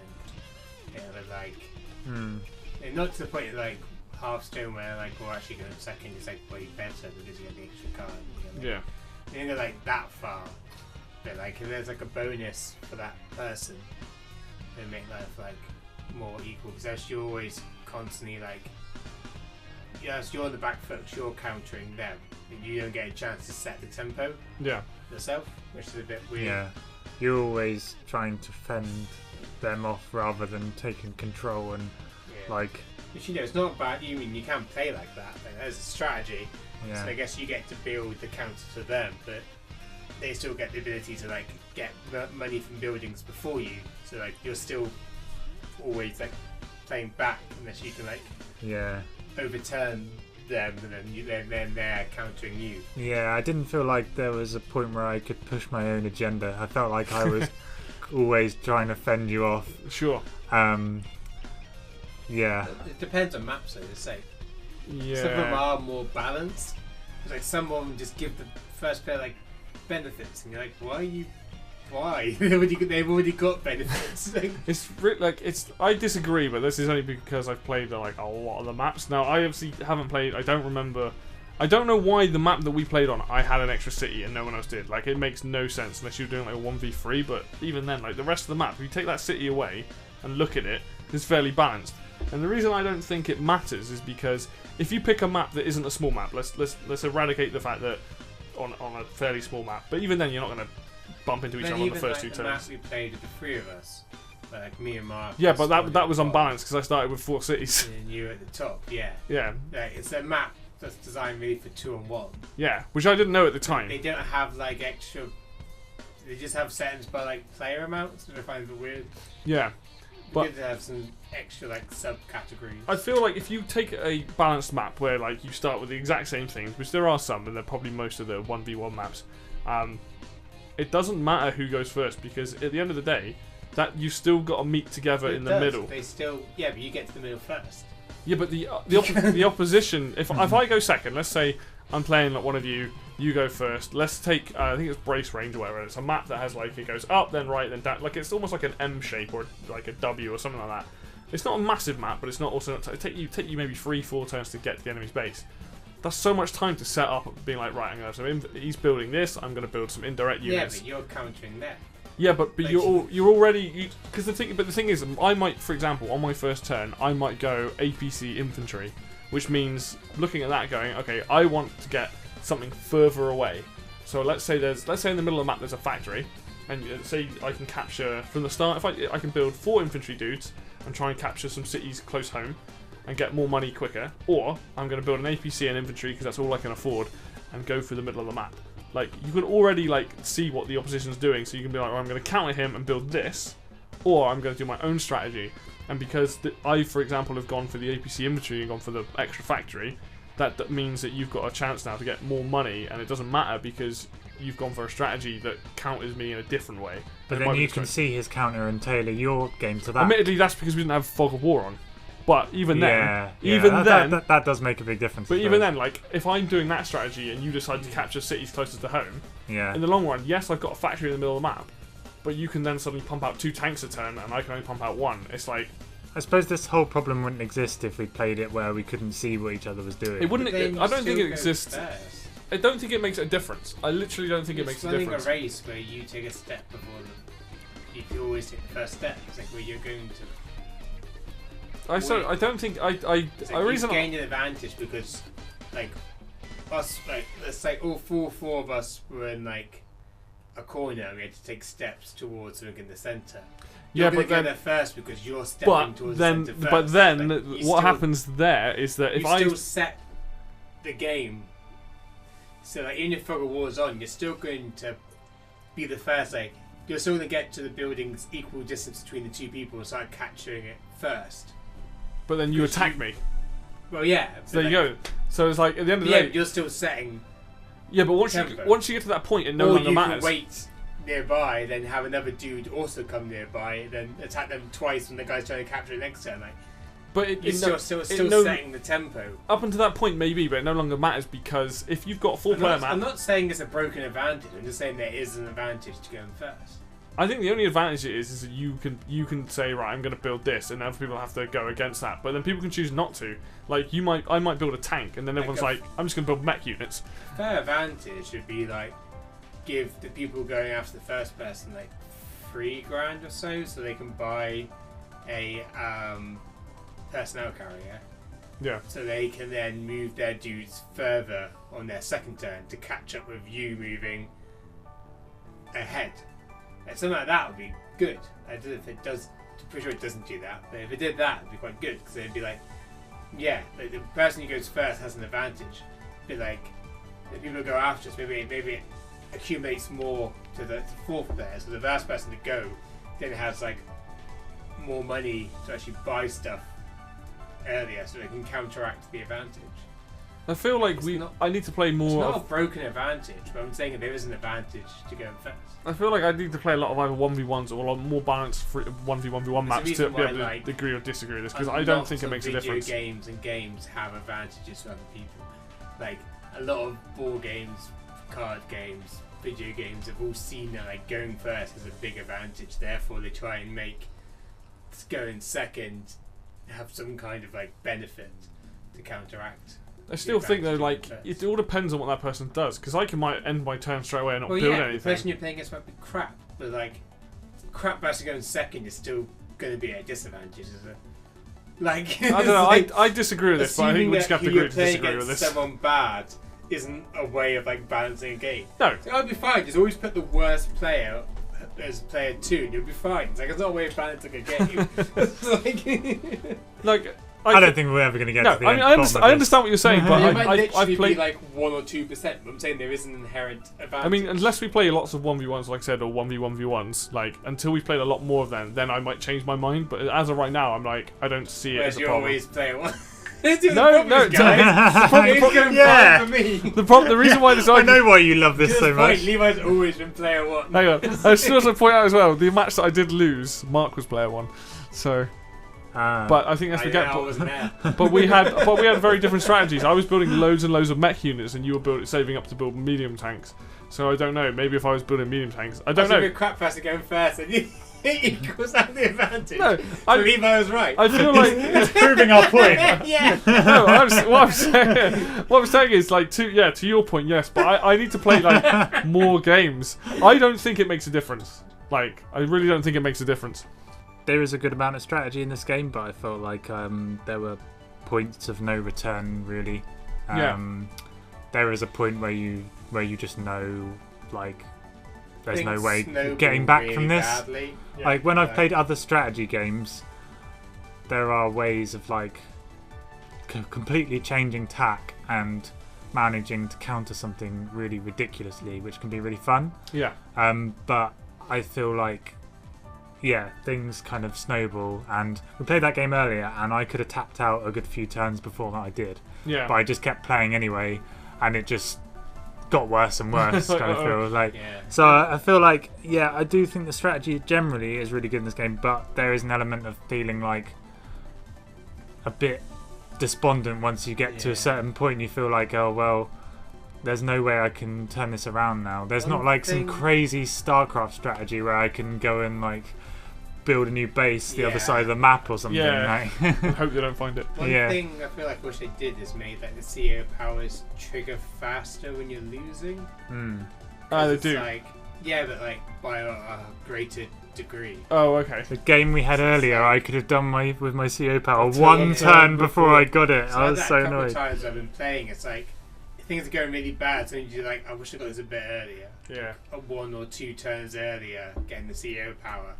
it would like not to the point of, like Hearthstone where like we're actually going second is like way better because you have the extra card. Yeah. You don't go like that far, but like if there's like a bonus for that person, it'd make life like more equal because that's you're always constantly like. Yes, you're on the back foot, you're countering them, and you don't get a chance to set the tempo yourself, which is a bit weird. Yeah, you're always trying to fend them off rather than taking control and like. But it's not bad. You mean you can play like that? Like, there's a strategy. Yeah. So I guess you get to build the counter to them, but they still get the ability to like get money from buildings before you. So like you're still always like playing back unless you can like. Yeah. Overturn them and then they're countering you. Yeah, I didn't feel like there was a point where I could push my own agenda. I felt like I was always trying to fend you off. Sure. Yeah. It depends on maps, though, to say. Yeah. Some of them are more balanced. It's like some of them just give the first player like benefits, and you're like, why are you? Why? They've already got benefits. I disagree, but this is only because I've played like a lot of the maps. Now I obviously haven't played. I don't remember. I don't know why the map that we played on I had an extra city and no one else did. Like it makes no sense unless you're doing like a 1v3. But even then, like the rest of the map, if you take that city away and look at it, it's fairly balanced. And the reason I don't think it matters is because if you pick a map that isn't a small map, let's eradicate the fact that on a fairly small map. But even then, you're not going to bump into each other on the first two turns. The map we played with the three of us, like me and Mark. Yeah, but that was unbalanced because I started with 4 cities. And you at the top, yeah. Yeah. It's a map that's designed really for 2-on-1. Yeah, which I didn't know at the time. They don't have like extra. They just have settings by like player amounts, which I find a bit weird. Yeah. But they have some extra like subcategories. I feel like if you take a balanced map where like you start with the exact same things, which there are some, and they're probably most of the 1v1 maps, it doesn't matter who goes first because at the end of the day, that you still got to meet together in the middle. They still, yeah, but you get to the middle first. Yeah, but the opposition. If I go second, let's say I'm playing like one of you, you go first. Let's take I think it's Brace Range or whatever. It's a map that has like it goes up, then right, then down. Like it's almost like an M shape or like a W or something like that. It's not a massive map, but it's not also it take you maybe 3-4 turns to get to the enemy's base. That's so much time to set up, being like, right, I'm gonna have some. He's building this. I'm gonna build some indirect units. Yeah, but you're countering them. Yeah, but like, you're already because the thing is, I might, for example, on my first turn, I might go APC infantry, which means looking at that, going, okay, I want to get something further away. So let's say in the middle of the map there's a factory, and say I can capture from the start. If I can build 4 infantry dudes and try and capture some cities close home and get more money quicker, or I'm going to build an APC and infantry because that's all I can afford and go through the middle of the map. Like, you can already, like, see what the opposition's doing, so you can be like, oh, I'm going to counter him and build this, or I'm going to do my own strategy. And because I, for example, have gone for the APC infantry and gone for the extra factory, that means that you've got a chance now to get more money, and it doesn't matter because you've gone for a strategy that counters me in a different way. But then you can see his counter and tailor your game to that. Admittedly, that's because we didn't have Fog of War on. But even then, that does make a big difference. But even then, like, if I'm doing that strategy and you decide to capture cities closest to home, in the long run, yes, I've got a factory in the middle of the map, but you can then suddenly pump out 2 tanks a turn, and I can only pump out 1. It's like, I suppose this whole problem wouldn't exist if we played it where we couldn't see what each other was doing. It wouldn't. I don't think it exists. I don't think it makes a difference. I literally don't think it makes a difference. It's running a race where you take a step before you can always take the first step. It's like where you're going to. I don't think I reason you gained an advantage because, like, us, like, let's say all four of us were in like a corner. And we had to take steps towards something in the center. You're but then there first because you're stepping towards the center first. But then like, what happens there is that if you still set the game. So like, even if Fog of War's on, you're still going to be the first. Like, you're still going to get to the building's equal distance between the 2 people and start capturing it first. But then you attack me. Well, yeah. So there you go. So it's like at the end of the day, you're still setting. Yeah, but once you get to that point, it no longer matters. Wait nearby, then have another dude also come nearby, then attack them twice when the guy's trying to capture it next turn. Like, but it's still setting the tempo. Up until that point, maybe, but it no longer matters because if you've got a four-player map... I'm not saying it's a broken advantage. I'm just saying there is an advantage to going first. I think the only advantage is that you can say, right, I'm going to build this, and other people have to go against that. But then people can choose not to. Like I might build a tank, and then everyone's like, I'm just going to build mech units. Fair advantage would be like give the people going after the first person like $3,000 or so they can buy a personnel carrier. Yeah. So they can then move their dudes further on their second turn to catch up with you moving ahead. And something like that would be good. I don't know if it does. I'm pretty sure it doesn't do that. But if it did that, it'd be quite good because it'd be like, yeah, like the person who goes first has an advantage. It'd be like the people who go after us, maybe it accumulates more to the fourth player. So the first person to go then has like more money to actually buy stuff earlier, so they can counteract the advantage. I feel like I need to play more. It's not a broken advantage, but I'm saying there is an advantage to going first. I feel like I need to play a lot of either 1v1s or a lot more balanced 1v1v1 maps to be able to agree or disagree with this, because I don't think it makes a difference. Video games have advantages for other people. Like a lot of board games, card games, video games have all seen that like going first is a big advantage. Therefore, they try and make going second have some kind of like benefit to counteract. I still think though, like it all depends on what that person does, because I might end my turn straight away and not build anything. The person you're playing against might be crap, but like crap person going second is still going to be a disadvantage, isn't it? Like I don't know. like, I disagree with this, but I think we just have to agree to disagree with this. Someone bad isn't a way of like balancing a game. No, so I'd be fine. Just always put the worst player as player 2 and you'll be fine. It's like it's not a way of balancing a game. like I don't think we're ever going to get to the end. I understand what you're saying, but it might I literally played be like 1 or 2%. I'm saying there is an inherent advantage. I mean, unless we play lots of 1v1s, like I said, or 1v1v1s, like until we've played a lot more of them, then I might change my mind. But as of right now, I'm like, I don't see it as a problem. You always play one. No, yeah. For me. The reason why this I know why you love this so much. Levi's always been player 1. Hang on, I should also point out as well, the match that I did lose, Mark was player 1, so. But I think that's the But we had very different strategies. I was building loads and loads of mech units, and you were saving up to build medium tanks. So I don't know. Maybe if I was building medium tanks, I don't know. If you're a crap person going first, and you equals out the advantage. No, Levi was right. I feel like it's proving our point. Yeah. No, what I'm saying is like to your point, yes. But I need to play like more games. I don't think it makes a difference. Like I really don't think it makes a difference. There is a good amount of strategy in this game, but I felt like there were points of no return, really. There is a point where you just know, like, there's no way getting back really from this. Badly. Yeah, like, when I've played other strategy games, there are ways of, like, completely changing tack and managing to counter something really ridiculously, which can be really fun. Yeah. But I feel like things kind of snowball, and we played that game earlier and I could have tapped out a good few turns before that I did. Yeah. But I just kept playing anyway, and it just got worse and worse. Kind of feel like. Yeah. So I feel like I do think the strategy generally is really good in this game, but there is an element of feeling like a bit despondent once you get to a certain point. You feel like, oh well, there's no way I can turn this around now. There's not like some crazy StarCraft strategy where I can go and like build a new base the other side of the map or something. Yeah. I hope they don't find it. One thing I feel like I wish they did is made like the CO powers trigger faster when you're losing. They do. Like, but like by a greater degree. Oh, okay. The game we had earlier, I could have done with my CO power one turn before I got it. I was so annoyed. A couple of times I've been playing, it's like things are going really bad, so you're like, I wish I got this a bit earlier. Yeah. 1 or 2 turns earlier, getting the CO power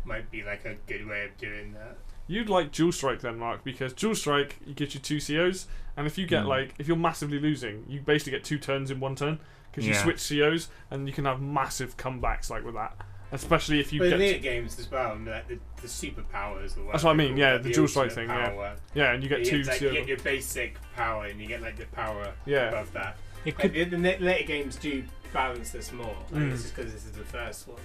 might be like a good way of doing that. You'd like Dual Strike then, Mark, because Dual Strike gives you 2 COs, and if you get if you're massively losing, you basically get 2 turns in 1 turn because you switch COs, and you can have massive comebacks like with that. Especially if you get in games as well, like the superpowers. That's what I mean. Yeah, the Dual Strike thing. Power. Yeah, and you get 2. You get your basic power, and you get like the power above that. The later games do balance this more. Like, it's just because this is the first one.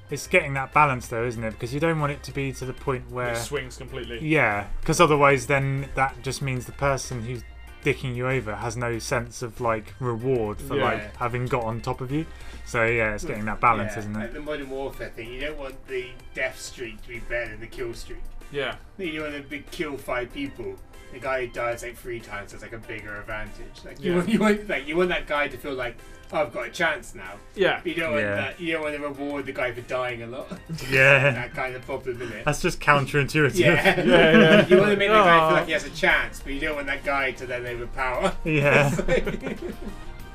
It's getting that balance though, isn't it? Because you don't want it to be to the point where it swings completely. Yeah, because otherwise then that just means the person who's dicking you over has no sense of like reward for like having got on top of you. So yeah, it's getting that balance, isn't it? Like the Modern Warfare thing, you don't want the death streak to be better than the kill streak. Yeah. You want to kill 5 people. The guy who dies like 3 times has like a bigger advantage. Like you want that guy to feel like, oh, I've got a chance now. Yeah. But you don't want that. You don't want to reward the guy for dying a lot. Yeah. That kind of problem, isn't it? That's just counterintuitive. Yeah. Yeah. You want to make the guy feel like he has a chance, but you don't want that guy to then overpower. Yeah.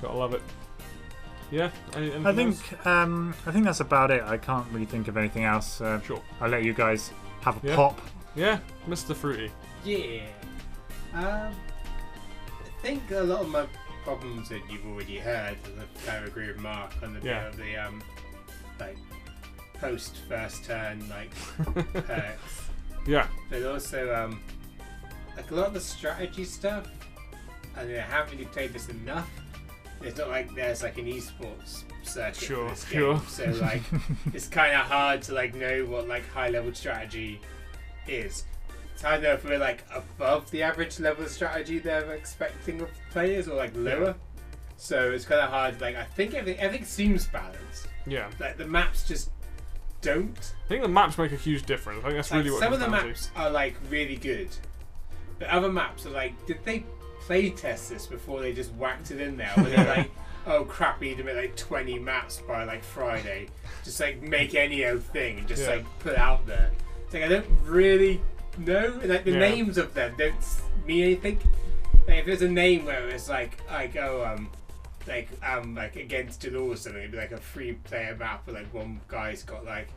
Gotta love it. Yeah. I think that's about it. I can't really think of anything else. Sure. I'll let you guys have a pop. Yeah, Mr. Fruity. Yeah. I think a lot of my problems that you've already heard, and I kind of agree with Mark on the bit of the like post first turn like perks. Yeah. But also like a lot of the strategy stuff. I mean, I haven't really played this enough. It's not like there's like an esports circuit for this game, so like it's kind of hard to like know what like high level strategy is. So I don't know if we're like above the average level of strategy they're expecting of players or like lower. So it's kind of hard. Like I think everything seems balanced. Yeah. Like the maps just don't. I think the maps make a huge difference. I think that's really what some of the maps are like really good, but other maps are like, did they play test this before they just whacked it in there? Where they're like, oh crap, we need to make like 20 maps by like Friday. Just like make any old thing and just like put it out there. It's like I don't really know. Like the names of them don't mean anything. Like if there's a name where it's like against the law or something, it'd be like a 3-player map where like one guy's got like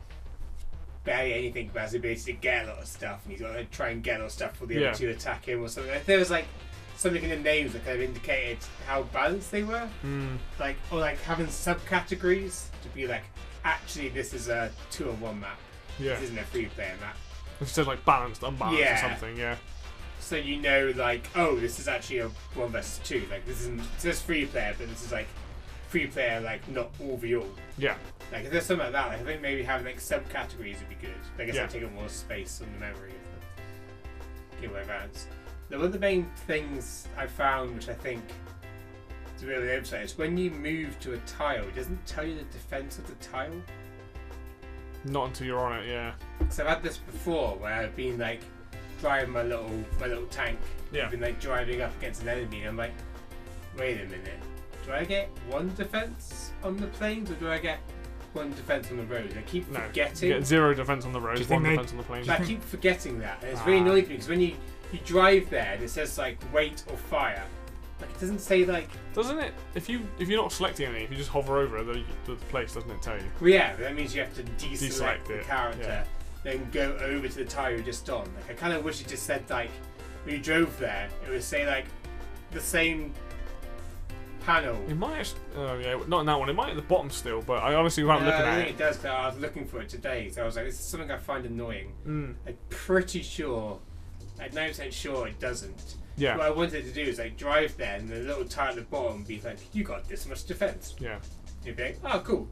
barely anything but has the ability to get a lot of stuff and he's got to try and get a lot of stuff before the other 2 attack him or something. If there was like something in the names that kind of indicated how balanced they were, like or like having subcategories to be like, actually this is a 2-on-1 map. This isn't a 3-player map. Instead like balanced, unbalanced or something, So you know, like, oh, this is actually a 1 versus 2. Like this isn't just 3-player, but this is like 3-player, like not all v all. Yeah. Like if there's something like that, like, I think maybe having like subcategories would be good. I guess I'd take up more space on the memory of the giveaway rounds. One of the main things I found, which I think is really emphasized, is when you move to a tile, it doesn't tell you the defense of the tile. Not until you're on it, Because I've had this before where I've been like driving my little tank. I've been like driving up against an enemy and I'm like, wait a minute, do I get 1 defense on the plains or do I get 1 defense on the road? I keep forgetting. You get 0 defense on the road, 1 defense on the plains. I keep forgetting that, and it's really annoying me because when you drive there and it says like wait or fire, like it doesn't say like. Doesn't it? If you're not selecting anything, if you just hover over the place, doesn't it tell you? Well, yeah, that means you have to deselect the character, then go over to the tile you're just on. Like I kind of wish it just said like when you drove there, it would say like the same panel. It might, not in that one. It might at the bottom still, but I honestly wasn't looking at it. I think it does. Cause I was looking for it today, so I was like, this is something I find annoying. I'm pretty sure, like 90% sure it doesn't. Yeah. What I wanted to do is like drive there, and the little tile at the bottom be like, you got this much defense. Yeah. You'd be like, oh cool.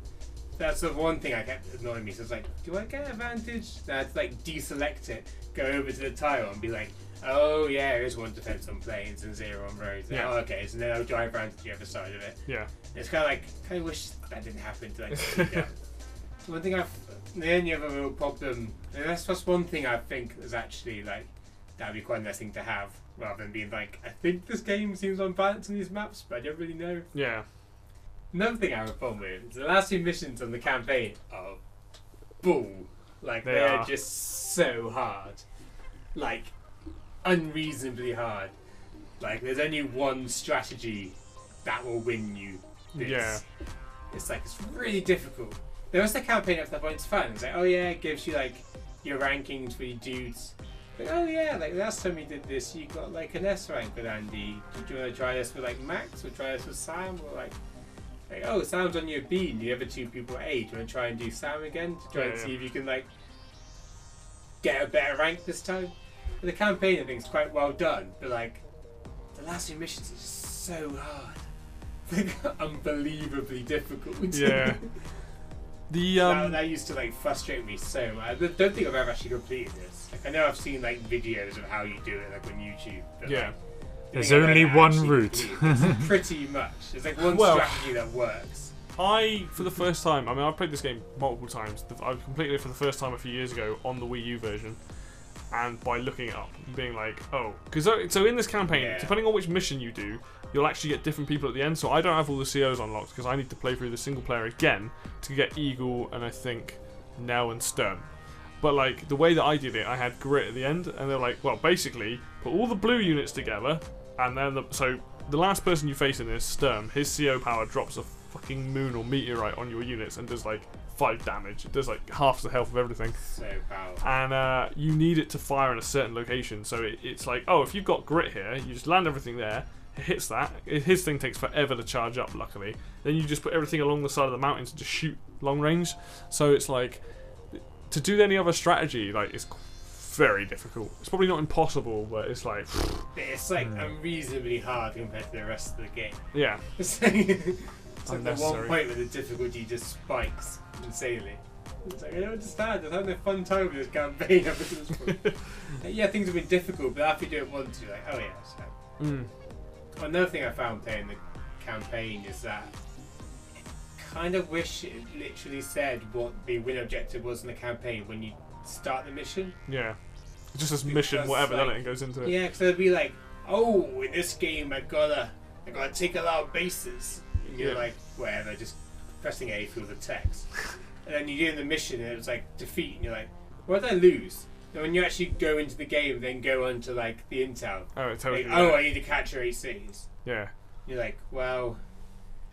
That's the one thing I kept annoying me. So it's like, do I get advantage? Now it's like deselect it, go over to the tile, and be like, oh yeah, there is 1 defense on plains and 0 on roads. Yeah. Oh okay, so then I'll drive around to the other side of it. Yeah. It's kind of like, I wish that didn't happen to like. One thing the only other real problem, and that's just one thing I think is actually like, that'd be quite a nice thing to have, rather than being like, I think this game seems unbalanced on these maps, but I don't really know. Yeah. Another thing I have a problem with is the last 2 missions on the campaign are bull. Like they are just so hard. Like unreasonably hard. Like there's only one strategy that will win you this. Yeah. It's like it's really difficult. The rest of the campaign at that point is fun. It's like, oh yeah, it gives you like your rankings for your dudes. Like, oh yeah, like last time we did this you got like an S rank with Andy. Do you want to try this with like Max or try this with Sam or like oh, Sam's on your B and the other 2 people are A. Do you want to try and do Sam again to try and see if you can like get a better rank this time? But the campaign I think is quite well done, but like the last 2 missions are just so hard. unbelievably difficult. Yeah. That used to like frustrate me so much. I don't think I've ever actually completed this. Like I know I've seen like videos of how you do it, like on YouTube. But, yeah. Like, there's only one route. It's pretty much. There's like one strategy that works. For the first time, I mean, I've played this game multiple times. I completed it for the first time a few years ago on the Wii U version. And by looking it up, being like, oh, because so in this campaign, depending on which mission you do, you'll actually get different people at the end. So I don't have all the COs unlocked because I need to play through the single player again to get Eagle and I think Nell and Sturm. But like the way that I did it, I had Grit at the end, and they're like, well, basically put all the blue units together, and then so the last person you face in this, Sturm, his CO power drops a fucking moon or meteorite on your units and does like 5 damage. It does like half the health of everything. So powerful. And you need it to fire in a certain location. So it's like, oh, if you've got Grit here, you just land everything there. It hits that. His thing takes forever to charge up, luckily. Then you just put everything along the side of the mountains to just shoot long range. So it's like, to do any other strategy, like, it's very difficult. It's probably not impossible, but it's like... It's like unreasonably hard compared to the rest of the game. Yeah. It's like the one point where the difficulty just spikes insanely. It's like, I don't understand. I've had no fun time with this campaign up until this point. Yeah, things have been difficult, but after you do it once, you're like, oh yeah. So. Another thing I found playing the campaign is that I kind of wish it literally said what the win objective was in the campaign when you start the mission. Yeah. It's just this mission, whatever, like, then it goes into it. Yeah, because it'd be like, oh, in this game I gotta take a lot of bases. And you're like, whatever, just pressing A through the text. And then you do the mission and it was like defeat, and you're like, what did I lose? And when you actually go into the game, then go onto like the intel. Oh, it tells like, you. I need to capture 8 cities. Yeah. You're like, well,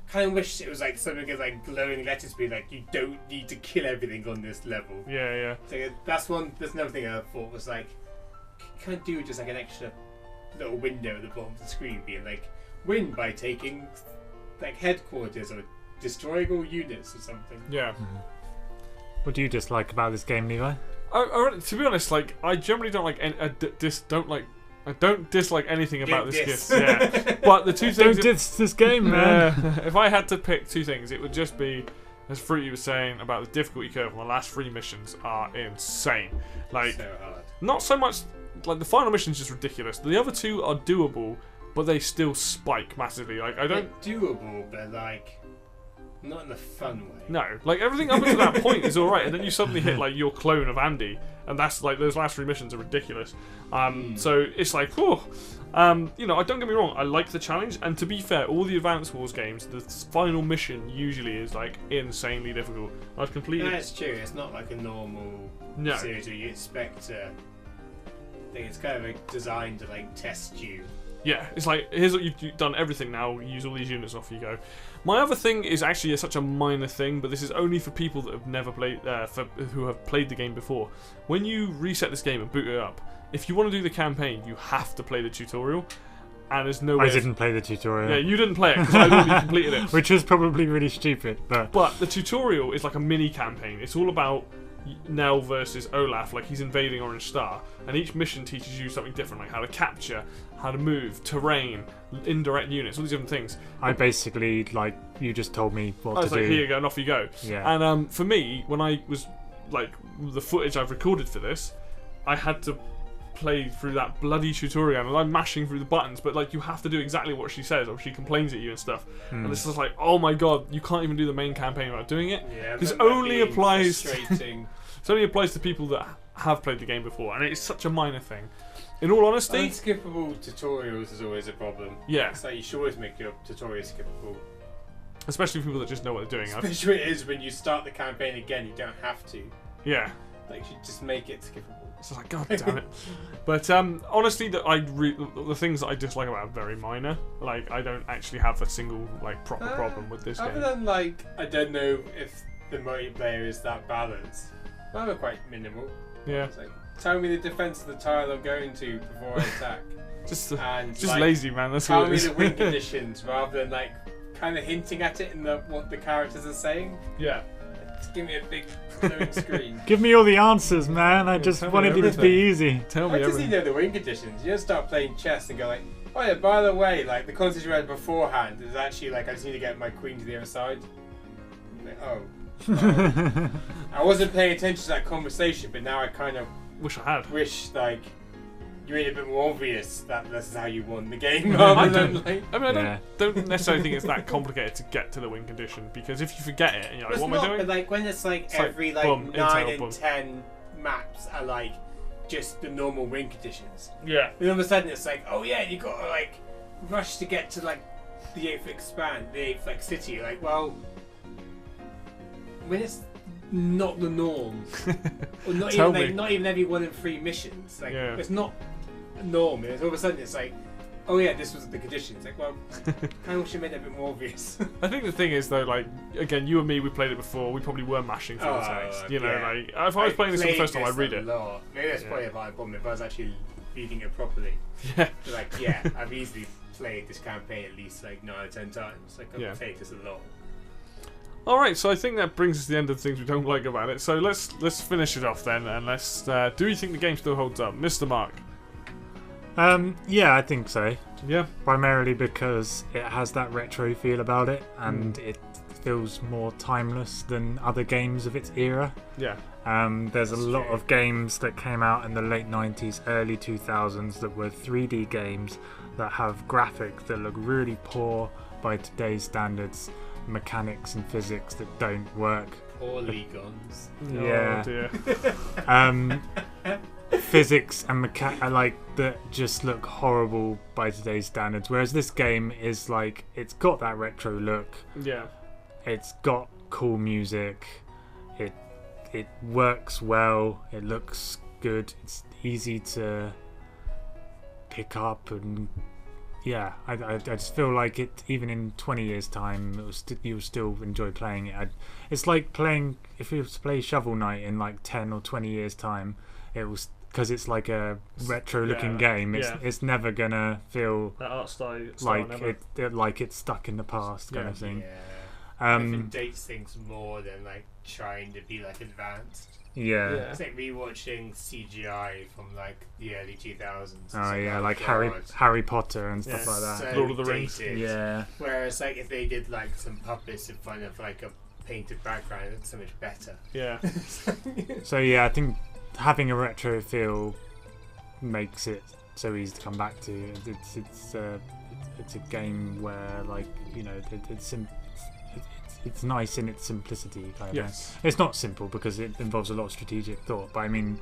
kind of wish it was like something as like glowing letters be like, you don't need to kill everything on this level. Yeah, yeah. So that's another thing I thought was like, kind of do just like an extra little window at the bottom of the screen being like, win by taking like headquarters or destroying all units or something. Yeah. What do you dislike about this game, Levi? To be honest, like, I generally don't like I don't dislike anything about this game. Yeah. But the two things. Don't diss this game, man. If I had to pick 2 things, it would just be, as Fruity was saying, about the difficulty curve on the last 3 missions are insane. Like, so hard. Not so much like the final mission is just ridiculous. The other 2 are doable, but they still spike massively. Like I don't They're doable, but like not in a fun way. No, like everything up until that point is alright, and then you suddenly hit like your clone of Andy, and that's like those last 3 missions are ridiculous. So it's like, you know, I don't get me wrong, I like the challenge, and to be fair, all the Advance Wars games, the final mission usually is like insanely difficult. I've completed. That's true. It's not like a normal series where you expect to. I think it's kind of like designed to like test you. Yeah, it's like, here's what you've done everything now, use all these units, off you go. My other thing is actually such a minor thing, but this is only for people that have never played, who have played the game before. When you reset this game and boot it up, if you want to do the campaign, you have to play the tutorial, and there's no way. I didn't play the tutorial. Yeah, you didn't play it, because I'd already completed it. Which is probably really stupid, but the tutorial is like a mini campaign. It's all about Nell versus Olaf, like he's invading Orange Star, and each mission teaches you something different, like how to capture, how to move, terrain, indirect units, all these different things. I basically, like, you just told me what to do. I was like, here you go, and off you go. Yeah. And for me, when I was, like, the footage I've recorded for this, I had to play through that bloody tutorial, and I'm mashing through the buttons, but, like, you have to do exactly what she says, or she complains at you and stuff. And it's just like, oh my god, you can't even do the main campaign without doing it. Yeah, this only applies it only applies to people that have played the game before, and it's such a minor thing. In all honesty, unskippable tutorials is always a problem. Yeah, it's like you should always make your tutorials skippable, especially for people that just know what they're doing. Especially it is when you start the campaign again, you don't have to. Yeah, like you should just make it skippable. It's like, god damn it. But honestly, the things that I dislike about it are very minor. Like, I don't actually have a single like proper problem with this game. Other than like, I don't know if the multiplayer is that balanced. Mine are quite minimal. Yeah. It's like, tell me the defense of the tile I'm going to before I attack. just like, lazy, man. That's tell what it is. me the win conditions rather than like kind of hinting at it in what the characters are saying. Yeah. Just give me a big glowing screen. Give me all the answers, man. I just wanted it to be easy. Tell me I just everything. need to know the win conditions. You just start playing chess and go like, oh yeah, by the way, like the conversation we had beforehand is actually like I just need to get my queen to the other side. Like, oh. I wasn't paying attention to that conversation, but now I kind of Wish I had. wish like you made it a bit more obvious that this is how you won the game rather than like. I mean, I Yeah. don't necessarily think it's that complicated to get to the win condition, because if you forget it and you're like, It's what not, am I doing? but like when it's like It's like, every like boom, 9 intel, and boom. 10 maps are like just the normal win conditions. Yeah. And all of a sudden it's like, oh yeah, you got to like rush to get to like the 8th expand, the 8th like city. Like, well, when it's not the norm, or not Tell even me. like, not even every 1 in 3 missions. Like, Yeah. it's not a norm. And all of a sudden it's like, oh yeah, this was the conditions. Like, well, I wish I made that a bit more obvious. I think the thing is though, like, again, you and me, we played it before. We probably were mashing through the text. You know, yeah. like if I was playing this for the first time, I'd read it. Maybe that's probably a bad problem if I was actually reading it properly. Yeah. But like, yeah, I've easily played this campaign at least like 9 or 10 times. Like, I've Yeah. played this a lot. All right, so I think that brings us to the end of the things we don't like about it. So let's finish it off then, and let's. Do you think the game still holds up, Mr. Mark? Yeah, I think so. Yeah. Primarily because it has that retro feel about it, and it feels more timeless than other games of its era. Yeah. There's a That's lot true. of games that came out in the late 90s, early 2000s that were 3D games that have graphics that look really poor by today's standards, mechanics and physics that don't work. Or Legons. Yeah. Oh dear. Physics and like that just look horrible by today's standards, whereas this game is like, it's got that retro look, Yeah. it's got cool music, it works well, it looks good, it's easy to pick up, and yeah, I just feel like it, even in 20 years time, you'll still enjoy playing it. It's like playing, if you was to play Shovel Knight in like 10 or 20 years time, it was, because it's like a retro looking game, it's never gonna feel That art style like never. like it's stuck in the past kind Yeah. of thing. Yeah. It dates things more than like trying to be like advanced. Yeah. It's like rewatching CGI from like the early 2000s. It's Oh yeah, like God, Harry Potter and stuff Yeah. like that. so Lord of the Rings. dated. Yeah. Whereas like if they did like some puppets in front of like a painted background, it's so much better. Yeah. So yeah, I think having a retro feel makes it so easy to come back to. It's a game where, like, you know, it's nice in its simplicity kind of Yes. thing. It's not simple because it involves a lot of strategic thought, but I mean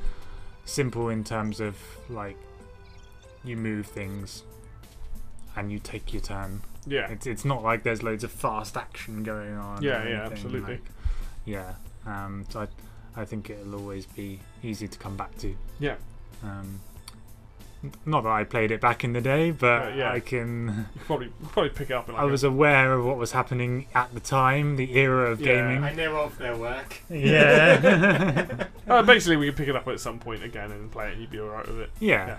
simple in terms of like you move things and you take your turn. Yeah. It's not like there's loads of fast action going on. Yeah, or yeah, anything, absolutely. like, yeah. So I think it'll always be easy to come back to. Yeah. Not that I played it back in the day, but yeah. I can. You could probably pick it up in like I was aware of what was happening at the time, the era of Yeah. gaming. I know of their work. Yeah. basically, we could pick it up at some point again and play it, and you'd be alright with it. Yeah. Yeah.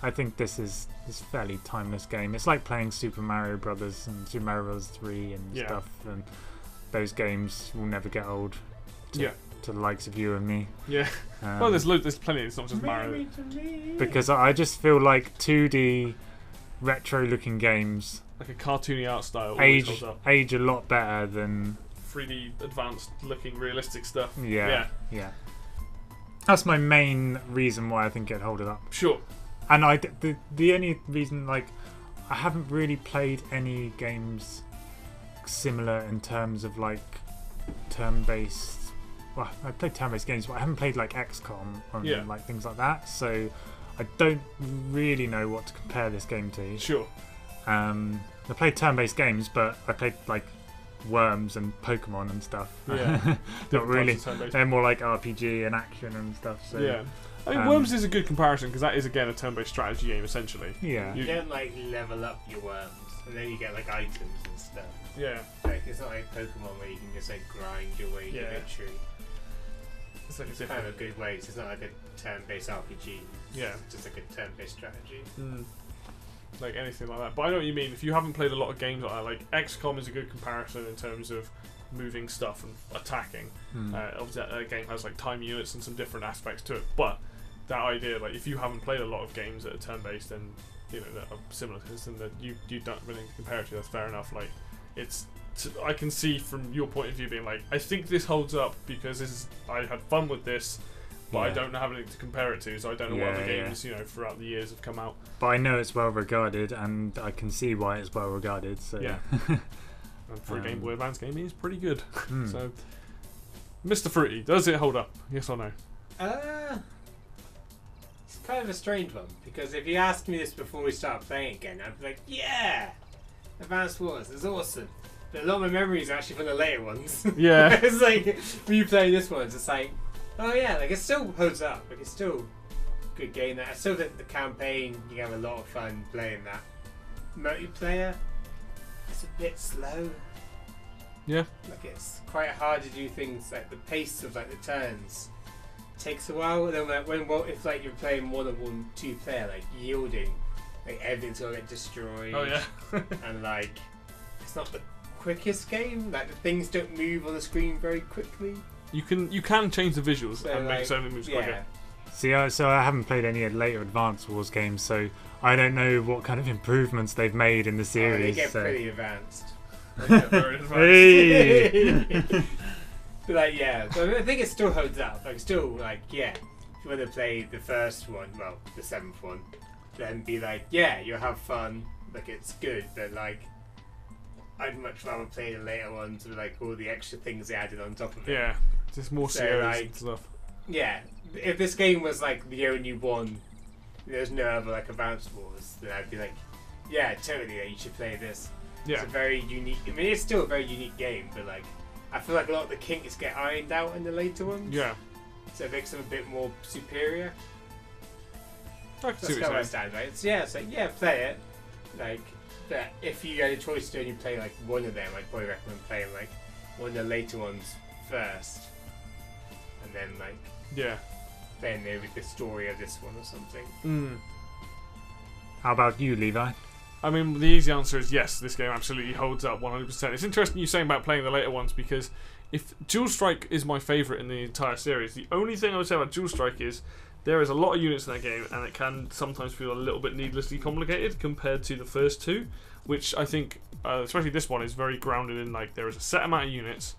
I think this is a fairly timeless game. It's like playing Super Mario Brothers and Super Mario Bros. 3 and Yeah. stuff, and those games will never get old. Yeah. To the likes of you and me. Yeah. Well, there's plenty. It's not just Mario. Because I just feel like 2D retro-looking games Like a cartoony art style. Always holds up. age a lot better than 3D advanced looking realistic stuff. yeah. That's my main reason why I think it'd hold it up. Sure. And the only reason, like, I haven't really played any games similar in terms of like turn-based. Well, I played turn-based games, but I haven't played like XCOM or like things like that. So I don't really know what to compare this game to. Sure. I played turn-based games, but I played like Worms and Pokemon and stuff. Yeah. Not really. Turn-based. They're more like RPG and action and stuff. So Yeah. I mean, Worms is a good comparison because that is again a turn-based strategy game essentially. yeah. You don't like level up your worms, and then you get like items and stuff. Yeah. Like it's not like Pokemon where you can just like grind your way to Yeah. victory. It's like a It's kind different. of a good way. It's not like a turn-based RPG. Yeah. It's just like a turn-based strategy. Like anything like that. But I know what you mean. If you haven't played a lot of games like that, like XCOM is a good comparison in terms of moving stuff and attacking. Obviously, that game has like time units and some different aspects to it. But that idea, like if you haven't played a lot of games that are turn-based and that are similar to this, and that you don't really compare it to, that's fair enough. Like I can see from your point of view being like, I think this holds up because I had fun with this. But I don't have anything to compare it to, so I don't know what other games, throughout the years have come out. But I know it's well regarded, and I can see why it's well regarded. So yeah, and for a Game Boy Advance game, it's pretty good. So, Mr. Fruity, does it hold up? Yes or no? It's kind of a strange one, because if you asked me this before we start playing again, I'd be like, yeah, Advance Wars is awesome. But a lot of my memories are actually from the later ones. Yeah. It's like, when you play this one, it's just like, oh yeah, like it still holds up. Like it's still a good game. I still think the campaign, you have a lot of fun playing that. Multiplayer, it's a bit slow. Yeah. Like it's quite hard to do things. Like the pace of like the turns takes a while. And then if like you're playing more than 1-2 player, like yielding, like everything's gonna get destroyed. Oh yeah. And like it's not the quickest game. Like the things don't move on the screen very quickly. You can change the visuals and make certain moves quicker. See, so I haven't played any later Advance Wars games, so I don't know what kind of improvements they've made in the series. They get pretty advanced. They get very advanced. Hey! But like, yeah, so I think it still holds up. Like, still, like, yeah, if you want to play the first one, well, the 7th one, then be like, yeah, you'll have fun. Like, it's good, but like, I'd much rather play the later ones with like all the extra things they added on top of it. Yeah, just more COs and stuff. Yeah, if this game was like the only one, there's no other like Advance Wars, then I'd be like, yeah, totally, you should play this. Yeah. It's a very unique. I mean, it's still a very unique game, but like, I feel like a lot of the kinks get ironed out in the later ones. Yeah. So it makes them a bit more superior. I can see what you're saying. Right? So yeah, it's like, yeah, play it. Like, but if you had a choice to only play like one of them, I'd probably recommend playing like one of the later ones first, and then like playing there with the story of this one or something. How about you, Levi? I mean, the easy answer is yes. This game absolutely holds up 100%. It's interesting you saying about playing the later ones, because if Dual Strike is my favourite in the entire series, the only thing I would say about Dual Strike is there is a lot of units in that game, and it can sometimes feel a little bit needlessly complicated compared to the first two, which I think, especially this one, is very grounded in like there is a set amount of units,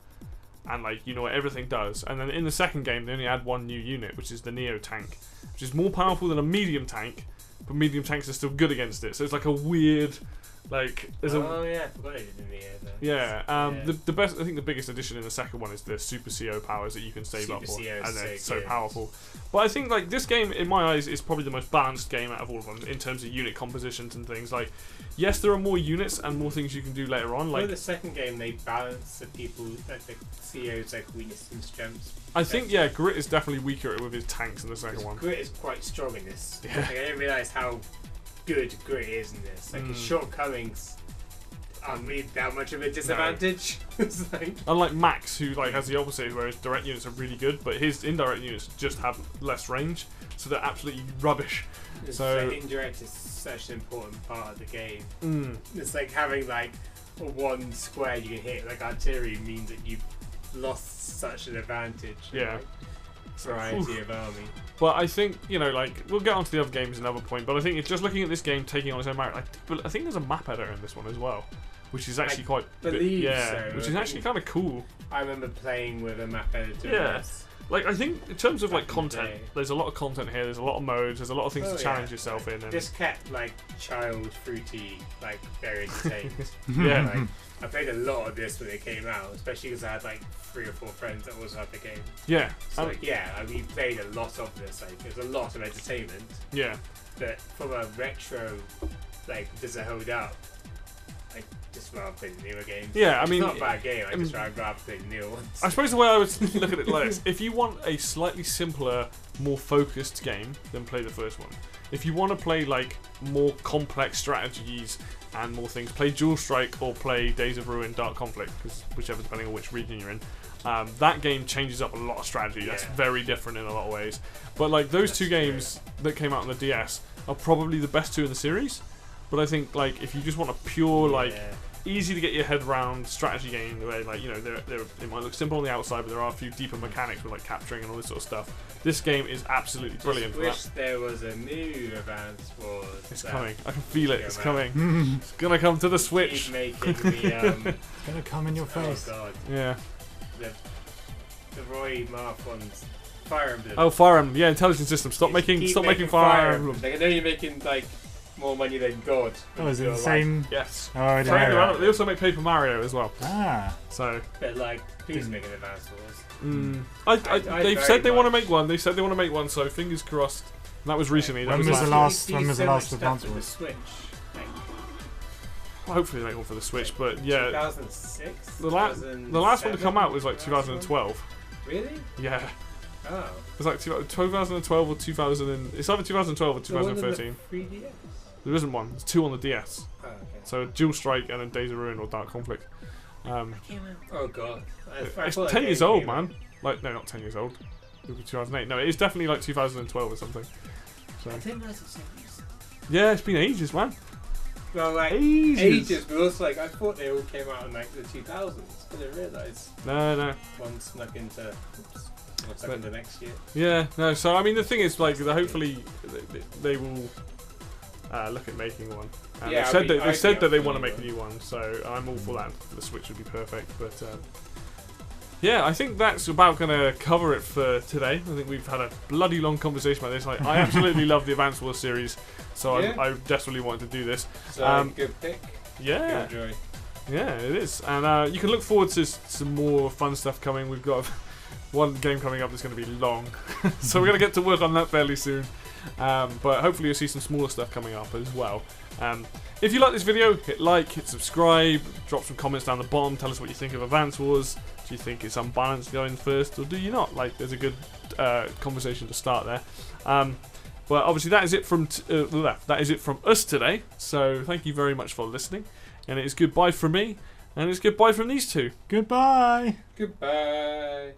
and like you know what everything does. And then in the second game, they only add one new unit, which is the Neo tank, which is more powerful than a medium tank, but medium tanks are still good against it. So it's like a weird, like there's I forgot I did the Neo. The best, I think the biggest addition in the second one is the Super CO powers that you can save up for, and they're so powerful. But I think like this game, in my eyes, is probably the most balanced game out of all of them in terms of unit compositions and things. Like, yes, there are more units and more things you can do later on. Like the second game, they balance the people, like the CO's like weakness and strengths. I think Grit is definitely weaker with his tanks in the second one. Grit is quite strong in this. Yeah. Like, I didn't realise how good Grit is in this. Like his shortcomings aren't really that much of a disadvantage. No. It's like, unlike Max, who like has the opposite, where his direct units are really good, but his indirect units just have less range, so they're absolutely rubbish. So indirect is such an important part of the game. It's like having like a one square you can hit like artillery means that you've lost such an advantage. Yeah. Like, variety of army. But I think, like, we'll get onto the other games another point, but I think it's just looking at this game taking on its own merit. I think there's a map editor in this one as well, which is actually quite believe which is actually kind of cool. I remember playing with a map editor. Yeah. Like, I think in terms of like content, there's a lot of content here, there's a lot of modes, there's a lot of things to challenge yourself in. And this kept like child fruity, like very entertained. Yeah. Like, I played a lot of this when it came out, especially because I had like 3 or 4 friends that also had the game. Yeah. So we played a lot of this. Like, there's a lot of entertainment. Yeah. But from a retro, like, does it hold up? Like, just rather play the newer games. Yeah, I mean, it's not a bad game. I just rather play the newer ones. I suppose the way I would look at it like this: if you want a slightly simpler, more focused game, then play the first one. If you want to play like more complex strategies and more things, play Dual Strike or play Days of Ruin Dark Conflict, because whichever, depending on which region you're in. That game changes up a lot of strategy. That's very different in a lot of ways. But like those two games that came out on the DS are probably the best two in the series. But I think like if you just want a pure like easy to get your head around strategy game where, like, you know, it might look simple on the outside, but there are a few deeper mechanics with like capturing and all this sort of stuff. This game is absolutely brilliant. I wish there was a new Advance Wars. It's coming. I can feel it. It's coming. It's gonna come to the Switch. Keep making the, It's gonna come in your face. Oh god. Yeah. The Roy Marth ones. Fire Emblem. Oh, Fire Emblem. Yeah, intelligence system. Stop making Fire Emblem. Like, I know you're making like more money than God. Oh, is it the same? Yes. Oh, I didn't know that. They also make Paper Mario as well. Ah. So. But like, who's making Advance Wars? They've said they want to make one. They said they want to make one. So fingers crossed. And that was recently. When was the last Advance Wars? Switch. Well, hopefully they make one for the Switch. But yeah. 2006. The last one to come out was like 2012. Really? Yeah. Oh. It's like 2012 or 2000. It's either 2012 or 2013. The 3DS? There isn't one. There's two on the DS. Oh, okay. So Dual Strike and then Days of Ruin or Dark Conflict. Oh god. It's 10 years old, man. Like, no, not 10 years old. It was 2008. No, it's definitely like 2012 or something. So. I didn't realize it's 7 years. Yeah, it's been ages, man. Well, like, ages, but also, like, I thought they all came out in, like, the 2000s. I didn't realise. No. One snuck into... What's like the next year? Yeah, no, so, I mean, the thing is, like, hopefully they will look at making one. And yeah, they said that they want to make a new one, so I'm all for that. The Switch would be perfect, but... yeah, I think that's about going to cover it for today. I think we've had a bloody long conversation about this. I absolutely love the Advance Wars series, so yeah. I desperately wanted to do this. So, good pick. Yeah. Good enjoy. Yeah, it is. And you can look forward to some more fun stuff coming. We've got one game coming up that's going to be long, so we're going to get to work on that fairly soon. But hopefully you'll see some smaller stuff coming up as well. If you like this video, hit like, hit subscribe, drop some comments down the bottom, tell us what you think of Advance Wars. Do you think it's unbalanced going first, or do you not? Like, there's a good conversation to start there. But obviously that is it from us today. So thank you very much for listening, and it is goodbye from me, and it's goodbye from these two. Goodbye. Goodbye.